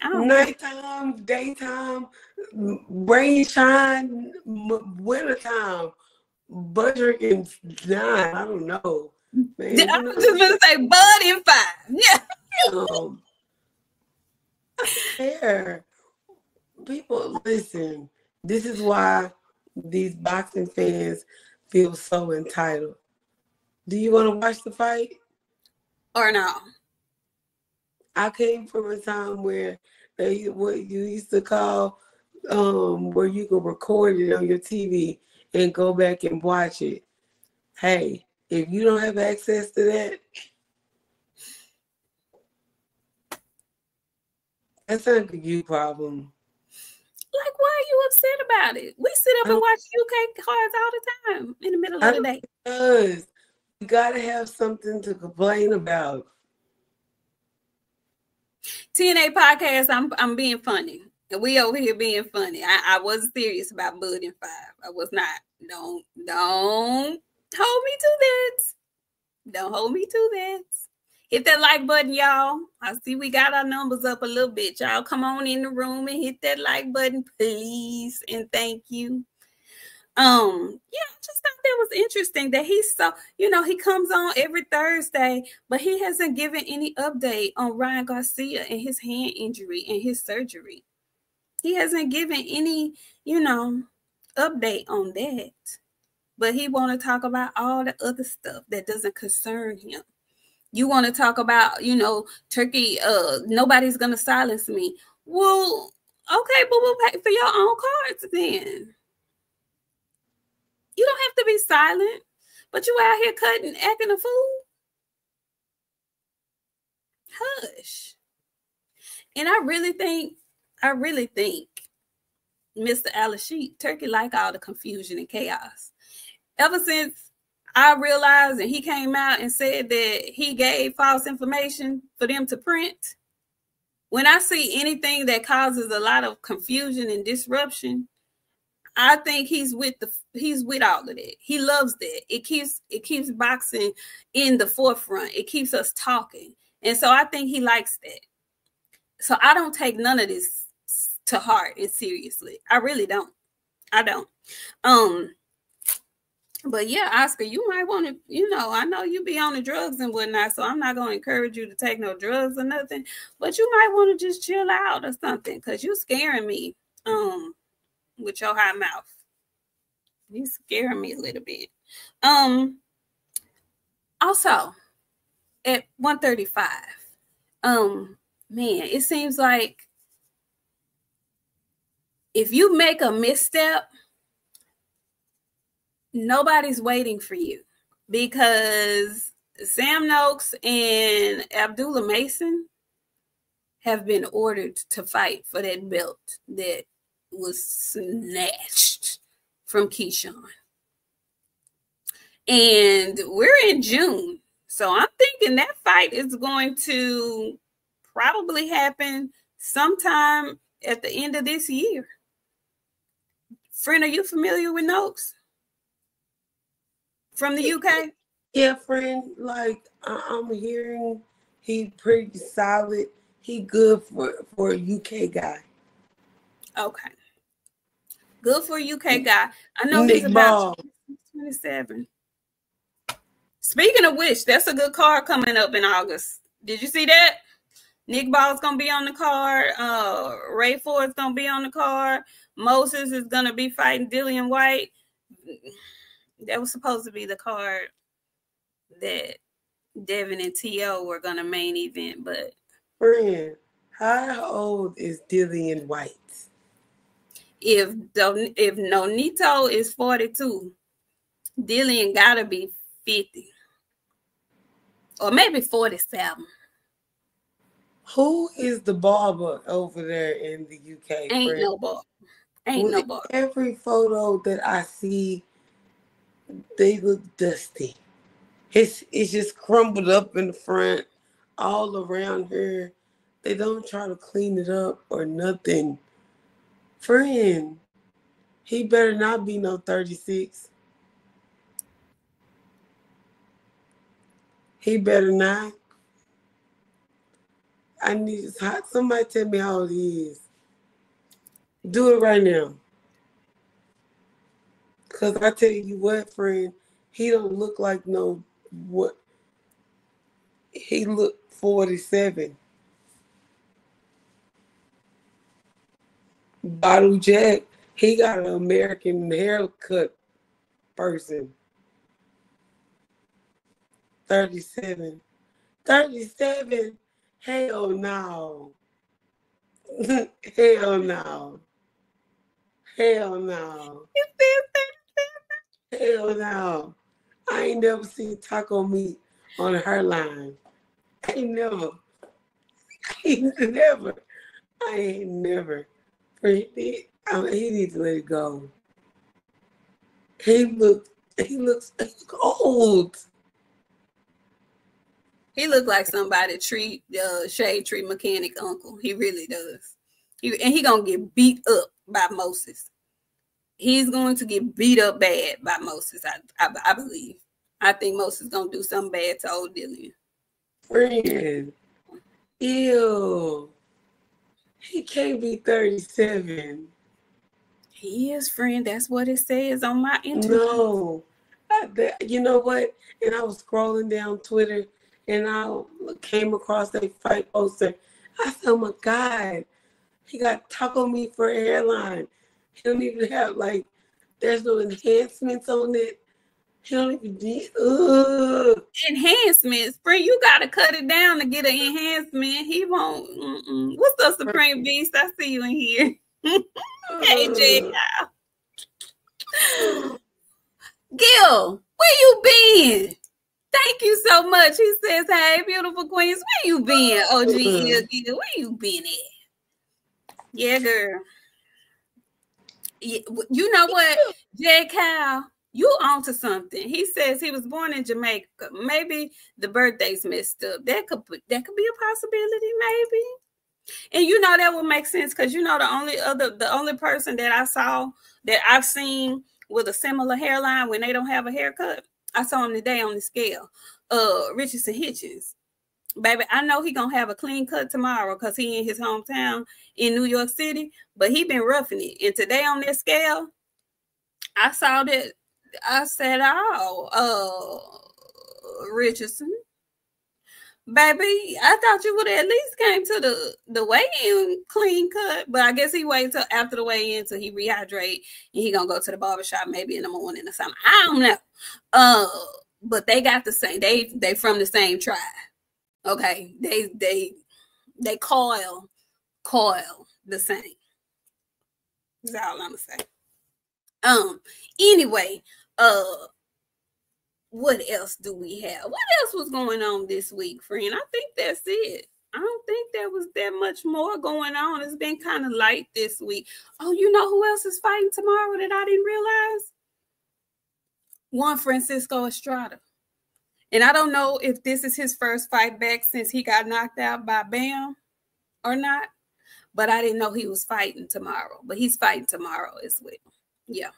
Nighttime, daytime, rain, shine, wintertime, budget and nine. I don't know. Man, I was just gonna say Bud and 5. Yeah. I don't care. People, listen. This is why these boxing fans feel so entitled. Do you want to watch the fight or no? I came from a time where what you used to call where you could record it on your TV and go back and watch it. Hey, if you don't have access to that, that's not a you problem. Like, why are you upset about it? We sit up and watch UK cards all the time in the middle of the day. Because you gotta have something to complain about. TNA podcast, I'm being funny. We over here being funny. I wasn't serious about Bud and 5. I was not. Don't hold me to that. Don't hold me to that. Hit that like button, y'all. I see we got our numbers up a little bit. Y'all come on in the room and hit that like button, please. And thank you. Yeah, I just thought that was interesting that he's so, he comes on every Thursday, but he hasn't given any update on Ryan Garcia and his hand injury and his surgery. He hasn't given any, update on that. But he want to talk about all the other stuff that doesn't concern him. You want to talk about, Turkey, nobody's going to silence me. Well, okay, but we'll pay for your own cards then. You don't have to be silent, but you out here acting a fool. Hush. And I really think Mr. Al-Ashid, Turkey like all the confusion and chaos. Ever since I realized and he came out and said that he gave false information for them to print, when I see anything that causes a lot of confusion and disruption, I think he's with all of that. He loves that. It keeps boxing in the forefront. It keeps us talking. And so I think he likes that. So I don't take none of this to heart and seriously. I really don't. I don't. But yeah, Oscar, you might want to, I know you be on the drugs and whatnot, so I'm not going to encourage you to take no drugs or nothing, but you might want to just chill out or something, because you're scaring me with your high mouth. You scaring me a little bit. Also, at 135, man, it seems like if you make a misstep, nobody's waiting for you, because Sam Noakes and Abdullah Mason have been ordered to fight for that belt that was snatched from Keyshawn. And we're in June, so I'm thinking that fight is going to probably happen sometime at the end of this year. Friend, are you familiar with Noakes from the UK? Yeah, friend, like I'm hearing he pretty solid. He good for a UK guy. Okay. Good for a UK guy. I know he's Nick about Ball. 27. Speaking of which, that's a good card coming up in August. Did you see that? Nick Ball's gonna be on the card. Ray Ford's gonna be on the card. Moses is gonna be fighting Dillian White. That was supposed to be the card that Devin and T.O. were gonna main event, but Friend, how old is Dillian White? if Nonito is 42, Dillian gotta be 50. Or maybe 47. Who is the barber over there in the UK? Ain't friend? no barber. Ain't no barber. Every photo that I see, they look dusty. It's just crumbled up in the front, all around her. They don't try to clean it up or nothing. Friend, he better not be no 36. He better not. I need somebody tell me how old he is. Do it right now. Cause I tell you what, friend, he don't look like no what. He look 47. Bottle Jack, he got an American haircut person. 37. 37? Hell no. Hell no. Hell no. Hell no. I ain't never seen taco meat on her line. I ain't never. I ain't never. He needs to let it go. He looks old. He looked like somebody shade tree mechanic uncle. He really does. He gonna get beat up by Moses. He's going to get beat up bad by Moses. I believe. I think Moses gonna do something bad to old Dillian. Friend, ew. He can't be 37. He is, friend. That's what it says on my internet. No. You know what? And I was scrolling down Twitter and I came across a fight poster. I said, oh my God, he got taco meat for a hairline. He don't even have, like, there's no enhancements on it. He don't even need, enhancements. Spring, you gotta cut it down to get an enhancement. He won't. What's up, Supreme Beast? I see you in here. Hey, J. Gil, where you been? Thank you so much. He says, hey, beautiful queens, where you been? OG Gil, where you been at? Yeah, girl. Yeah, you know what, J. Cal? You onto something. He says he was born in Jamaica. Maybe the birthday's messed up. That could be a possibility, maybe. And you know that would make sense because you know the only person that I saw that I've seen with a similar hairline when they don't have a haircut, I saw him today on the scale. Richardson Hitchens. Baby, I know he gonna have a clean cut tomorrow because he in his hometown in New York City, but he been roughing it. And today on that scale, I saw that. I said, "Oh, Richardson, baby, I thought you would at least came to the weigh-in clean cut, but I guess he waited till after the weigh-in till he rehydrate and he gonna go to the barbershop maybe in the morning or something. I don't know. But they got the same. They from the same tribe. Okay, they coil the same. That's all I'm gonna say. Anyway, what else do we have? What else was going on this week, friend? I think that's it. I don't think there was that much more going on. It's been kind of light this week. Oh, you know who else is fighting tomorrow that I didn't realize? Juan Francisco Estrada. And I don't know if this is his first fight back since he got knocked out by Bam or not, but I didn't know he was fighting tomorrow. But he's fighting tomorrow as well. Yeah.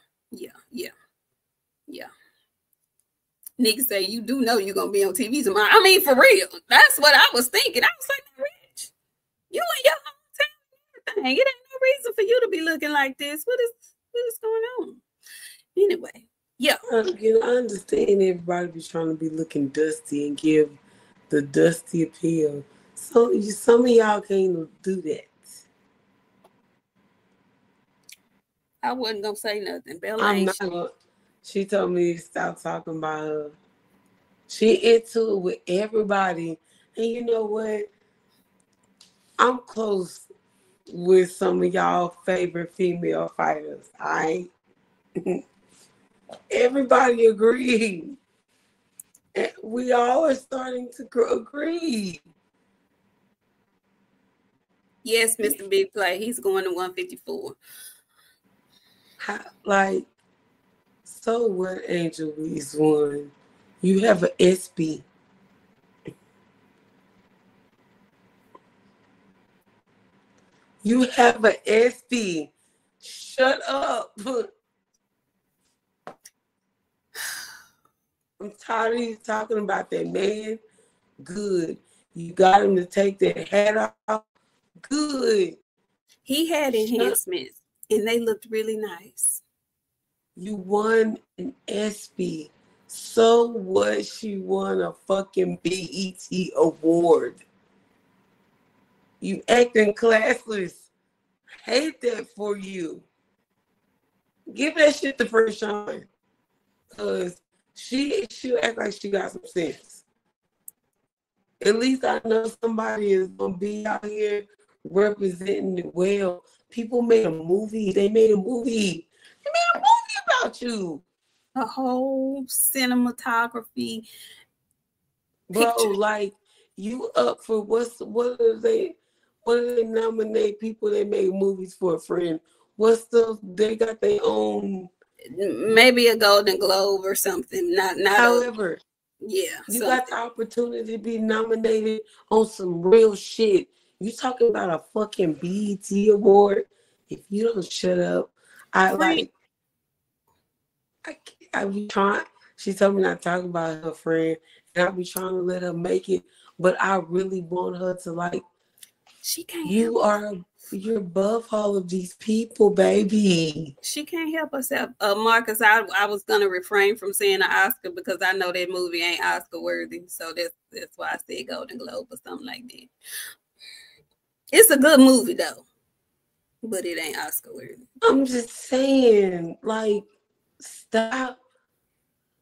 Nick say, you do know you're gonna be on TV tomorrow. I mean, for real. That's what I was thinking. I was like, Rich, you and your hometown, everything. It ain't no reason for you to be looking like this. What is going on? Anyway, yeah. You know, I understand everybody be trying to be looking dusty and give the dusty appeal. So some of y'all can't do that. I wasn't gonna say nothing. Bella I'm ain't. not gonna. She told me to stop talking about her. She into it with everybody, and you know what? I'm close with some of y'all favorite female fighters. Everybody agreed. And we all are starting to agree. Yes, Mr. Big Play. He's going to 154. Like, so what, Angel Reese won? You have an SB. You have an SB. Shut up. I'm tired of you talking about that man. Good. You got him to take that hat off. Good. He had enhancements, and they looked really nice. You won an ESPY. So what? She won a fucking BET award. You acting classless. Hate that for you. Give that shit to First Shine. Because she'll act like she got some sense. At least I know somebody is going to be out here representing it well. People made a movie. They made a movie. They made a movie about you. A whole cinematography. Bro, like, you up for what do they nominate people that make movies for, a friend? They got their own, maybe a Golden Globe or something. Not however. Yeah. You got the opportunity to be nominated on some real shit. You talking about a fucking BET award? If you don't shut up, I be trying. She told me not to talk about her friend, and I be trying to let her make it. But I really want her to, like. She can't. You're above all of these people, baby. She can't help herself. Marcus, I was gonna refrain from saying an Oscar because I know that movie ain't Oscar worthy. So that's why I said Golden Globe or something like that. It's a good movie though, but it ain't Oscar worthy. I'm just saying, like, stop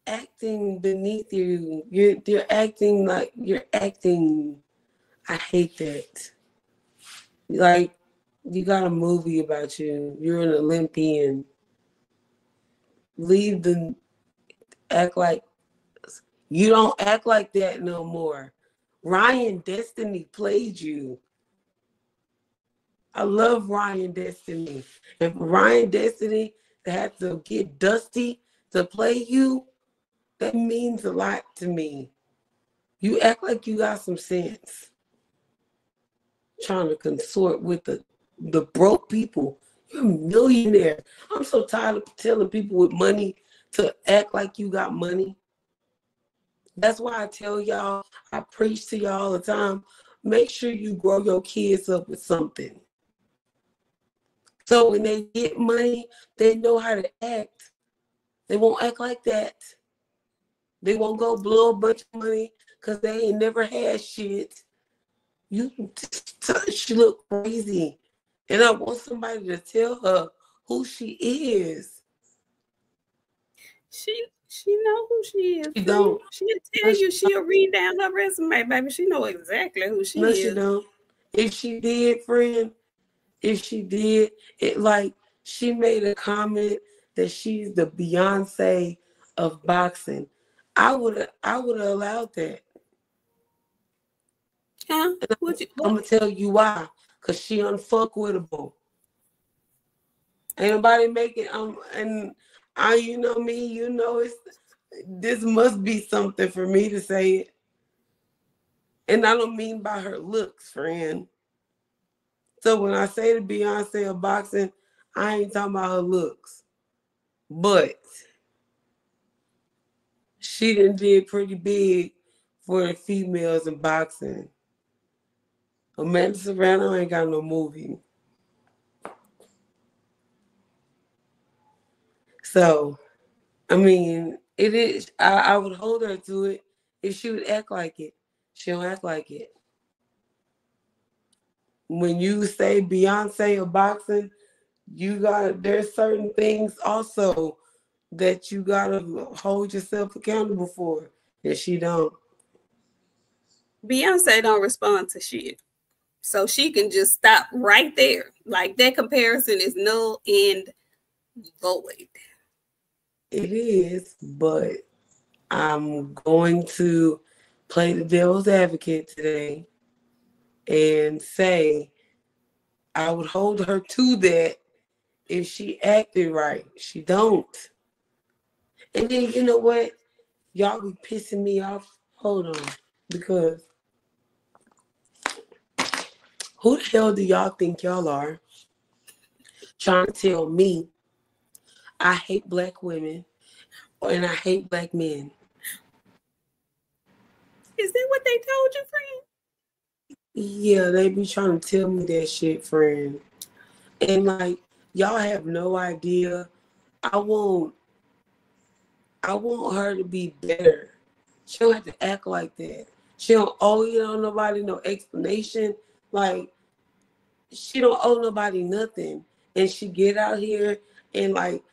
acting beneath you. You're acting like you're acting. I hate that. Like, you got a movie about you. You're an Olympian. Leave the act like you don't act like that no more. Ryan Destiny played you. I love Ryan Destiny. And for Ryan Destiny to have to get Dusty to play you, that means a lot to me. You act like you got some sense. Trying to consort with the broke people. You're a millionaire. I'm so tired of telling people with money to act like you got money. That's why I tell y'all, I preach to y'all all the time, make sure you grow your kids up with something. So when they get money, they know how to act. They won't act like that. They won't go blow a bunch of money because they ain't never had shit. She look crazy. And I want somebody to tell her who she is. She know who she is. She don't. She'll tell you. She'll read down her resume, baby. She know exactly who she is. No, she don't. If she did, friend, it like she made a comment that she's the Beyonce of boxing. I would have allowed that. Huh? I'm gonna tell you why. Cause she unfuckwittable. Ain't nobody making and I, you know me, you know this must be something for me to say it. And I don't mean by her looks, friend. So when I say the Beyonce of boxing, I ain't talking about her looks. But she did pretty big for the females in boxing. Amanda Serrano ain't got no movie. So, I mean, it is. I would hold her to it if she would act like it. She don't act like it. When you say Beyonce or boxing, there's certain things also that you gotta hold yourself accountable for, and she don't. Beyonce don't respond to shit. So she can just stop right there. Like that comparison is null and void. It is, but I'm going to play the devil's advocate today and say I would hold her to that if she acted right. She don't. And then you know what? Y'all be pissing me off. Hold on. Because who the hell do y'all think y'all are? Trying to tell me I hate black women and I hate black men. Is that what they told you, friend? Yeah, they be trying to tell me that shit, friend. And like, y'all have no idea. I want her to be better. She don't have to act like that. She don't owe nobody no explanation. Like, she don't owe nobody nothing. And she get out here and like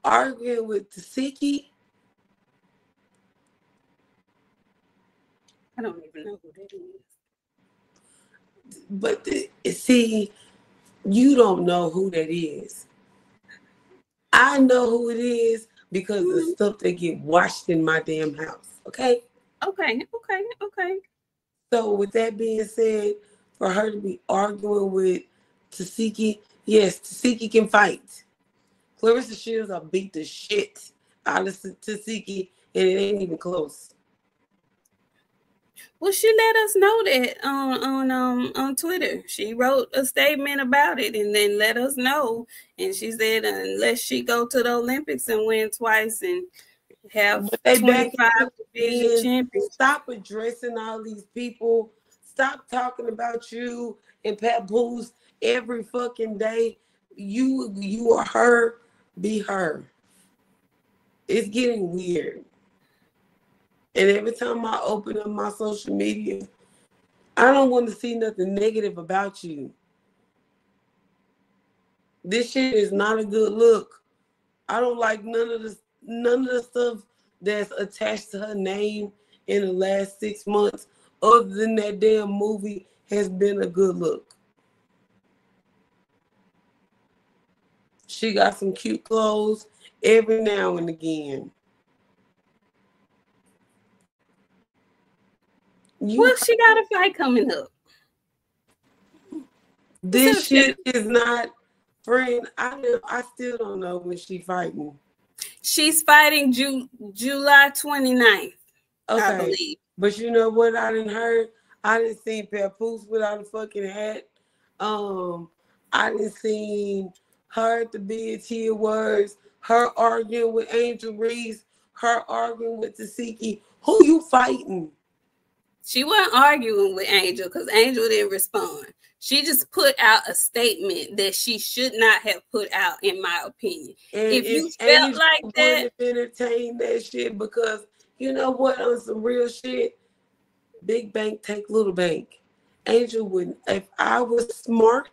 arguing with Tasiki. I don't even know who that is. But see, you don't know who that is. I know who it is because of the stuff that get washed in my damn house. Okay? Okay. So with that being said, for her to be arguing with Tasiki, yes, Tasiki can fight. Clarissa Shields will beat the shit out of Tasiki, and it ain't even close. Well, she let us know that on Twitter. She wrote a statement about it and then let us know. And she said unless she go to the Olympics and win twice and have 25 division champions. Stop addressing all these people. Stop talking about you and Papoose every fucking day. You are her. Be her. It's getting weird. And every time I open up my social media, I don't want to see nothing negative about you. This shit is not a good look. I don't like none of the stuff that's attached to her name in the last 6 months, other than that damn movie, has been a good look. She got some cute clothes every now and again. Well, she got a fight coming up. This shit is not, friend. I still don't know when she fighting. She's fighting July 29th, okay. I believe. But you know what I didn't heard? I didn't see Papoose without a fucking hat. I didn't see her at the BET Awards, her arguing with Angel Reese, her arguing with Tasiki. Who you fighting? She wasn't arguing with Angel because Angel didn't respond. She just put out a statement that she should not have put out, in my opinion. And if you felt like that, entertain that shit, because you know what? On some real shit, big bank take little bank. Angel wouldn't. If I was smart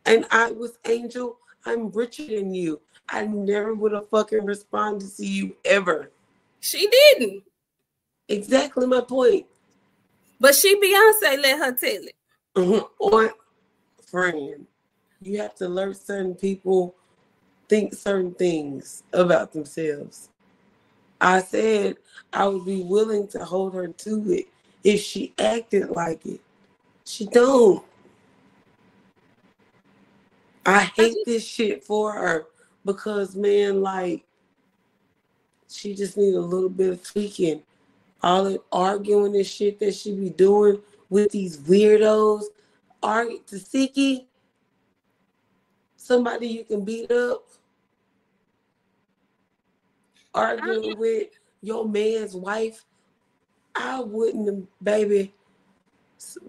and I was Angel, I'm richer than you. I never would have fucking responded to you ever. She didn't. Exactly my point. But Beyonce let her tell it. Or, friend, you have to let certain people think certain things about themselves. I said I would be willing to hold her to it if she acted like it. She don't. I hate this shit for her because, man, like, she just need a little bit of tweaking. All the arguing and shit that she be doing with these weirdos. Tasiki, somebody you can beat up. Arguing with your man's wife, I wouldn't, baby,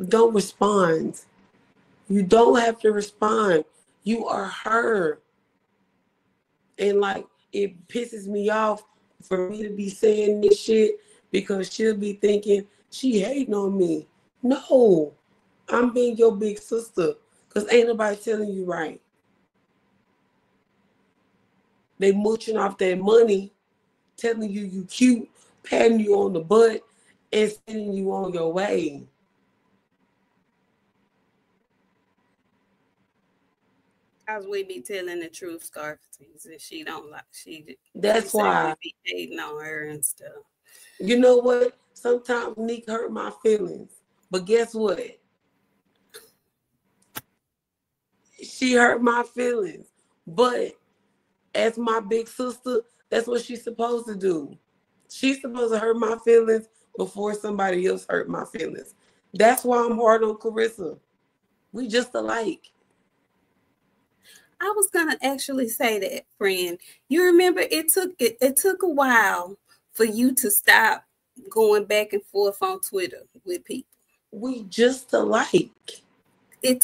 don't respond. You don't have to respond. You are her. And like, it pisses me off for me to be saying this shit because she'll be thinking she hating on me. No, I'm being your big sister because ain't nobody telling you right. They mooching off that money, telling you you cute, patting you on the butt, and sending you on your way. Cause we be telling the truth, Scarface, and she don't like That's she why we be hating on her and stuff. You know what? Sometimes Nick hurt my feelings, but guess what? She hurt my feelings, but as my big sister, that's what she's supposed to do. She's supposed to hurt my feelings before somebody else hurt my feelings. That's why I'm hard on Clarissa. We just alike. I was gonna actually say that, friend. You remember it took a while for you to stop going back and forth on Twitter with people. We just alike. I'm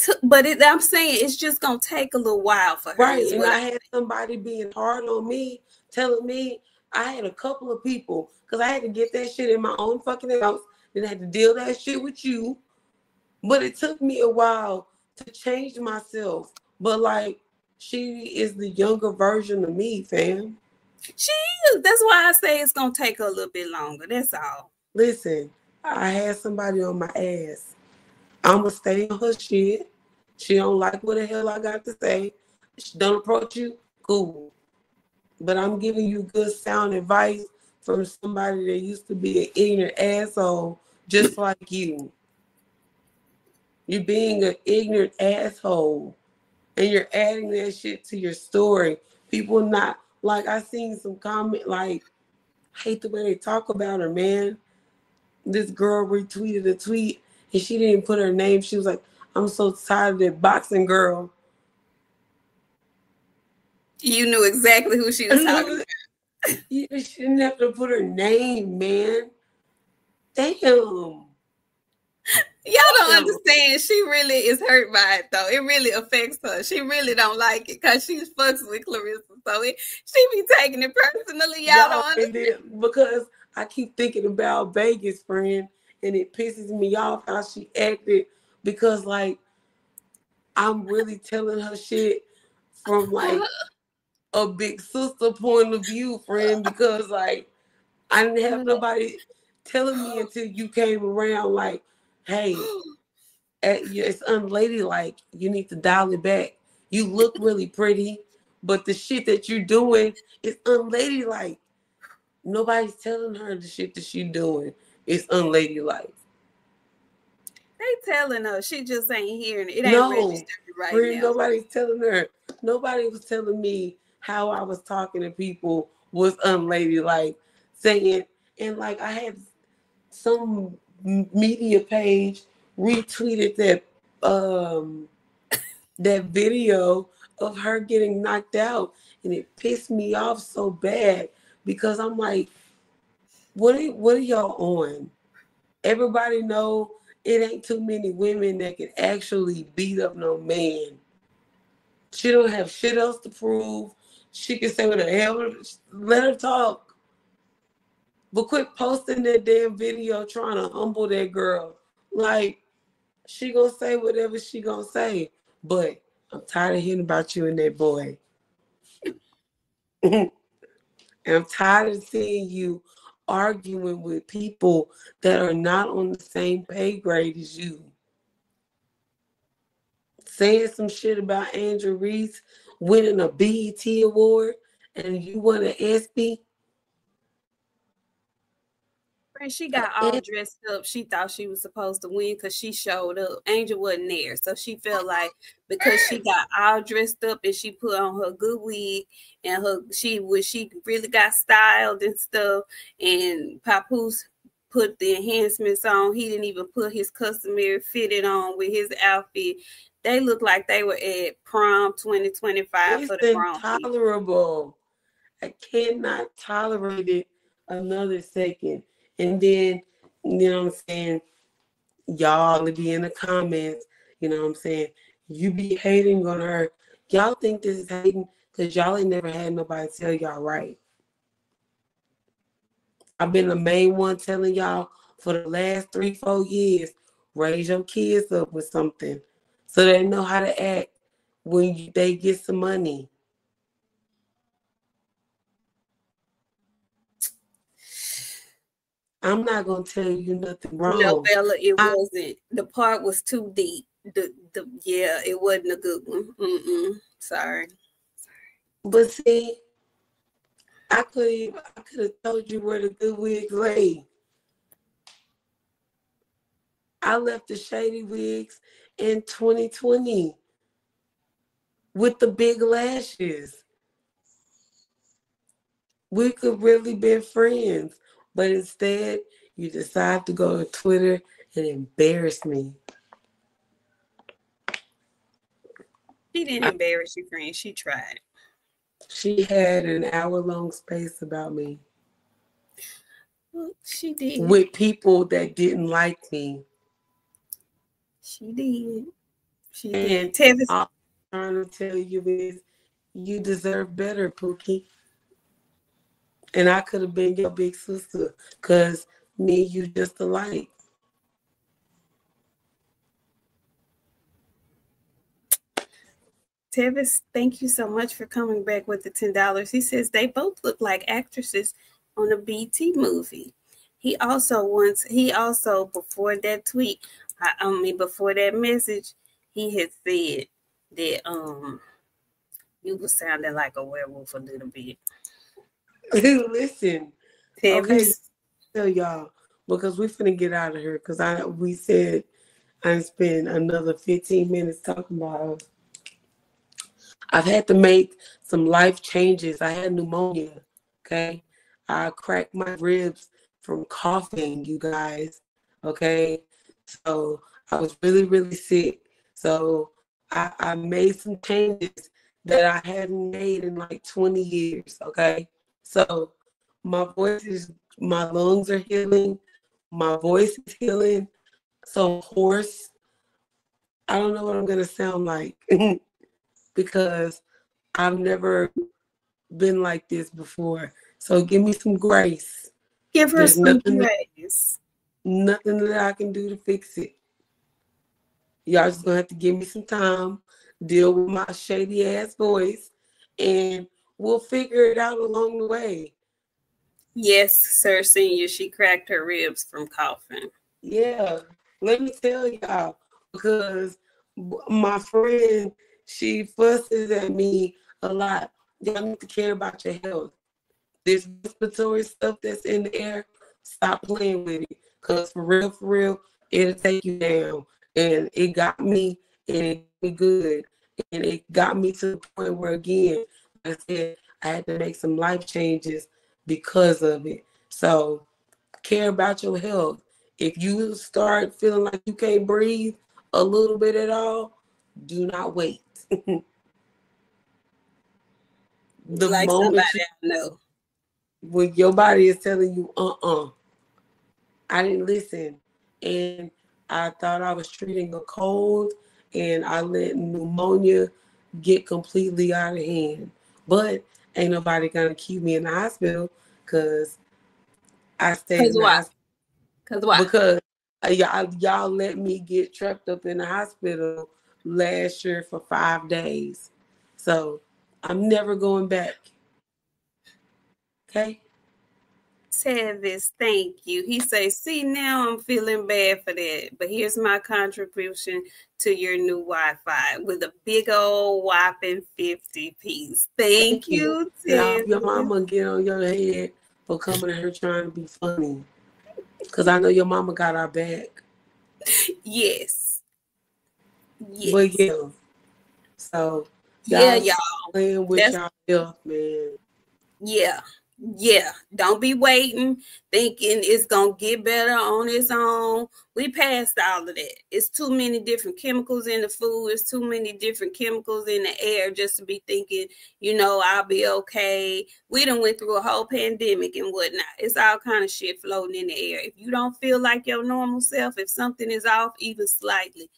saying it's just gonna take a little while for her. Right, and I had somebody being hard on me, telling me I had a couple of people because I had to get that shit in my own fucking house. Then I had to deal that shit with you. But it took me a while to change myself. But like, she is the younger version of me, fam. She is. That's why I say it's gonna take a little bit longer. That's all. Listen, I had somebody on my ass. I'ma stay on her shit. She don't like what the hell I got to say. She don't approach you, cool. But I'm giving you good sound advice from somebody that used to be an ignorant asshole just like you. You're being an ignorant asshole. And you're adding that shit to your story. People not, like, I seen some comment, like, I hate the way they talk about her, man. This girl retweeted a tweet and she didn't put her name. She was like, I'm so tired of that boxing girl. You knew exactly who she was talking about. She didn't have to put her name, man. Damn. Y'all don't understand. She really is hurt by it, though. It really affects her. She really don't like it because she fucks with Clarissa. So she be taking it personally. Y'all don't understand. Because I keep thinking about Vegas, friend, and it pisses me off how she acted because, like, I'm really telling her shit from, like, a big sister point of view, friend, because, like, I didn't have nobody telling me until you came around, like, hey, it's unladylike. You need to dial it back. You look really pretty, but the shit that you're doing is unladylike. Nobody's telling her the shit that she's doing is unladylike. They telling her. She just ain't hearing it. It ain't registered right now. Nobody's telling her. Nobody was telling me how I was talking to people was unladylike, saying, and like I had some media page retweeted that video of her getting knocked out, and it pissed me off so bad because I'm like, what are y'all on? Everybody know it ain't too many women that can actually beat up no man. She don't have shit else to prove. She can say what the hell, let her talk. But quit posting that damn video trying to humble that girl. Like, she gonna say whatever she gonna say. But I'm tired of hearing about you and that boy. And I'm tired of seeing you arguing with people that are not on the same pay grade as you. Saying some shit about Andrew Reese winning a BET award and you won an ESPY. She got all dressed up. She thought she was supposed to win because she showed up. Angel wasn't there. So she felt like because she got all dressed up and she put on her good wig and she really got styled and stuff, and Papoose put the enhancements on. He didn't even put his customary fitted on with his outfit. They looked like they were at prom 2025 for the prom. It's intolerable. I cannot tolerate it another second. And then, you know what I'm saying, y'all be in the comments, you know what I'm saying, you be hating on her. Y'all think this is hating because y'all ain't never had nobody tell y'all right. I've been the main one telling y'all for the last 3-4 years, raise your kids up with something so they know how to act when they get some money. I'm not gonna tell you nothing wrong. No, Bella, it wasn't. The part was too deep. Yeah, it wasn't a good one. Sorry. But see, I could have told you where the good wigs lay. I left the shady wigs in 2020 with the big lashes. We could really be friends, but instead you decide to go to Twitter and embarrass me. She didn't embarrass you, friend. She tried. She had an hour-long space about me. Well, she did. With people that didn't like me. She did. She and did. Tevis, all I'm trying to tell you is you deserve better, Pookie. And I could have been your big sister because me and you just alike. Tevis, thank you so much for coming back with the $10. He says they both look like actresses on a BT movie. He also before that tweet, before that message, he had said that you were sounding like a werewolf a little bit. Listen, Tevis. Okay, tell y'all because we finna get out of here because we said I spend another 15 minutes talking about her. I've had to make some life changes. I had pneumonia, okay? I cracked my ribs from coughing, you guys, okay? So I was really, really sick. So I made some changes that I hadn't made in like 20 years, okay? So my lungs are healing. My voice is healing. So hoarse. I don't know what I'm going to sound like because I've never been like this before. So give me some grace. Give her some grace. Nothing that I can do to fix it. Y'all just gonna have to give me some time, deal with my shady ass voice, and we'll figure it out along the way. Yes, Sir Senior, she cracked her ribs from coughing. Yeah, let me tell y'all, because my friend, she fusses at me a lot. Y'all need to care about your health. This respiratory stuff that's in the air, stop playing with it. Because for real, it'll take you down. And it got me, and it got me good. And it got me to the point where, again, like I said, I had to make some life changes because of it. So care about your health. If you start feeling like you can't breathe a little bit at all, do not wait. The like moment somebody I know. When your body is telling you, I didn't listen. And I thought I was treating a cold, and I let pneumonia get completely out of hand. But ain't nobody gonna keep me in the hospital because I stayed in the hospital. Because why? Because y'all let me get trapped up in the hospital last year for 5 days. So I'm never going back. Okay? Travis, thank you. He says, see, now I'm feeling bad for that. But here's my contribution to your new Wi-Fi with a big old whopping 50 piece. Thank you, Travis. Your mama get on your head for coming to her trying to be funny. Because I know your mama got our back. Yes. But yeah. So y'all playing with y'all health, man. Yeah. Yeah, don't be waiting, thinking it's gonna get better on its own. We passed all of that. It's too many different chemicals in the food. It's too many different chemicals in the air just to be thinking, you know, I'll be okay. We done went through a whole pandemic and whatnot. It's all kind of shit floating in the air. If you don't feel like your normal self, if something is off even slightly,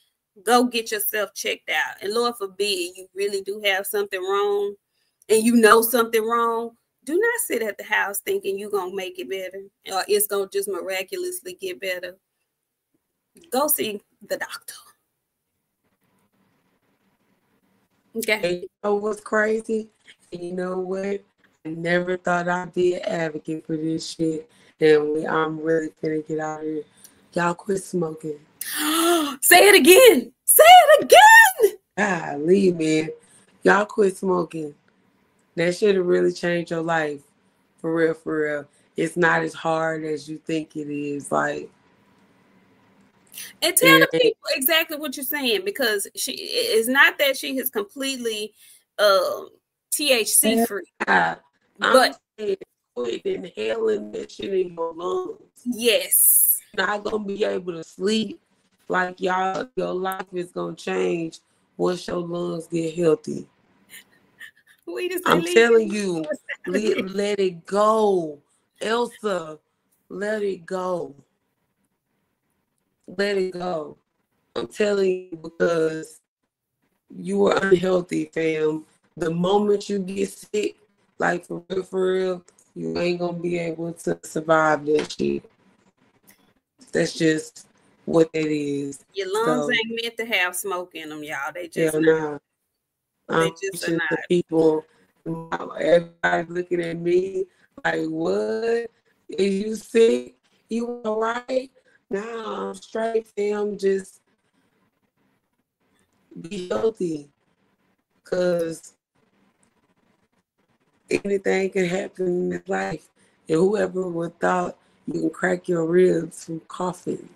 go get yourself checked out. And Lord forbid you really do have something wrong and you know something wrong. Do not sit at the house thinking you're going to make it better or it's going to just miraculously get better. Go see the doctor. Okay. And you know what's crazy? And you know what? I never thought I'd be an advocate for this shit. And I'm really gonna get out of here. Y'all quit smoking. Say it again. Say it again. Golly, man. Y'all quit smoking. That should have really changed your life. For real, for real. It's not as hard as you think it is. Like, and tell the people exactly what you're saying, because it's not that she is completely THC free. But quit inhaling that shit in your lungs. Yes. You're not gonna be able to sleep. Like, y'all, your life is gonna change once your lungs get healthy. I'm telling you, let it go. Elsa, let it go. Let it go. I'm telling you, because you are unhealthy, fam. The moment you get sick, like for real, you ain't gonna be able to survive that shit. That's just what it is. Your lungs ain't meant to have smoke in them, y'all. They just not. They just are not. The people, everybody looking at me like, what? Is you sick? You all right? Nah, I'm straight, fam. Just be healthy. Because anything can happen in this life. And whoever would thought you can crack your ribs from coughing,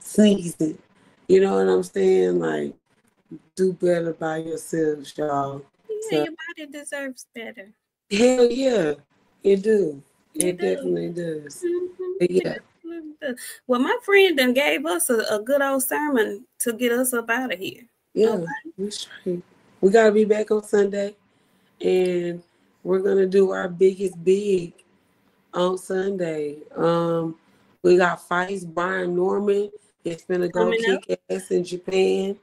sneezing. You know what I'm saying? Like, do better by yourselves, y'all. Yeah, your body deserves better. Hell yeah, it do. It definitely does. Mm-hmm. Yeah. Well, my friend done gave us a good old sermon to get us up out of here. Yeah, okay. We got to be back on Sunday. And we're going to do our biggest big on Sunday. We got fights. Brian Norman is going to go kick ass in Japan.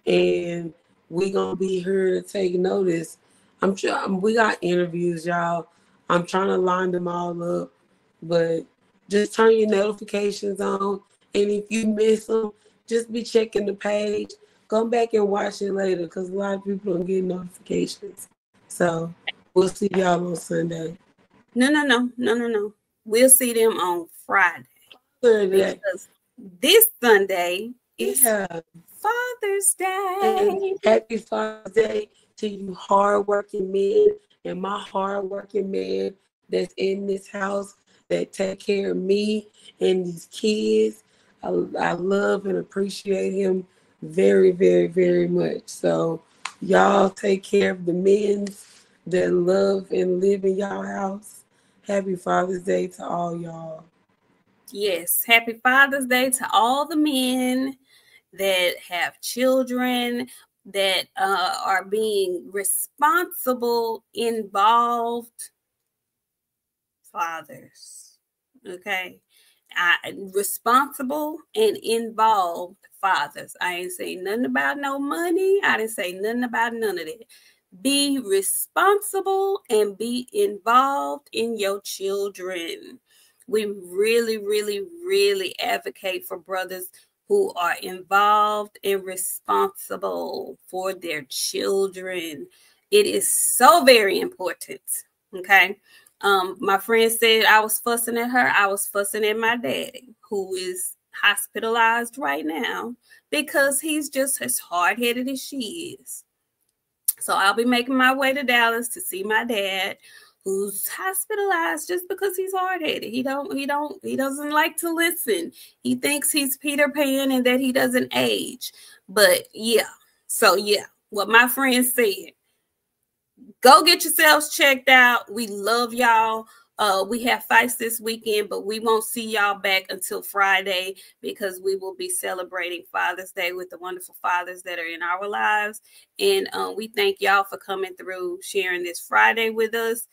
And we're going to be here to take notice. We got interviews, y'all. I'm trying to line them all up. But just turn your notifications on. And if you miss them, just be checking the page. Come back and watch it later, because a lot of people don't get notifications. So we'll see y'all on Sunday. No. We'll see them on Friday. Because this Sunday is Father's Day. And happy Father's Day to you hardworking men and my hardworking man that's in this house that take care of me and these kids. I love and appreciate him very, very, very much. So y'all take care of the men that love and live in y'all house. Happy Father's Day to all y'all. Yes, happy Father's Day to all the men that have children, that are being responsible, involved fathers. Okay. Responsible and involved fathers. I ain't saying nothing about no money. I didn't say nothing about none of that. Be responsible and be involved in your children. We really, really, really advocate for brothers who are involved and responsible for their children. It is so very important. Okay. My friend said I was fussing at her. I was fussing at my daddy, who is hospitalized right now because he's just as hard-headed as she is. So I'll be making my way to Dallas to see my dad, who's hospitalized just because he's hard-headed. He doesn't like to listen. He thinks he's Peter Pan and that he doesn't age. But yeah, so yeah, what my friend said. Go get yourselves checked out. We love y'all. We have fights this weekend, but we won't see y'all back until Friday because we will be celebrating Father's Day with the wonderful fathers that are in our lives. And we thank y'all for coming through, sharing this Friday with us.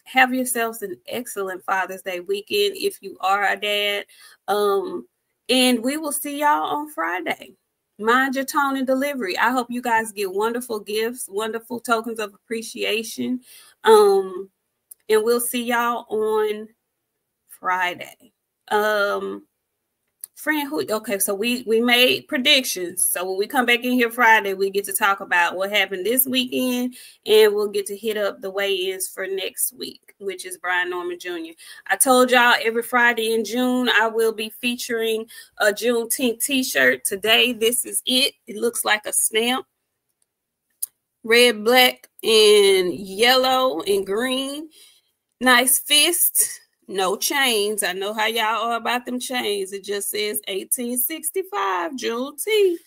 Have yourselves an excellent Father's Day weekend if you are a dad. And we will see y'all on Friday. Mind your tone and delivery. I hope you guys get wonderful gifts, wonderful tokens of appreciation. And we'll see y'all on Friday. Friend, okay, so we made predictions. So when we come back in here Friday, we get to talk about what happened this weekend, and we'll get to hit up the weigh-ins for next week, which is Brian Norman Jr. I told y'all every Friday in June, I will be featuring a Juneteenth t-shirt. Today, this is it. It looks like a stamp. Red, black, and yellow, and green. Nice fist. No chains. I know how y'all are about them chains. It just says 1865, Juneteenth.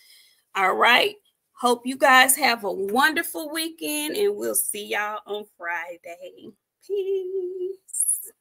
All right. Hope you guys have a wonderful weekend, and we'll see y'all on Friday. Peace.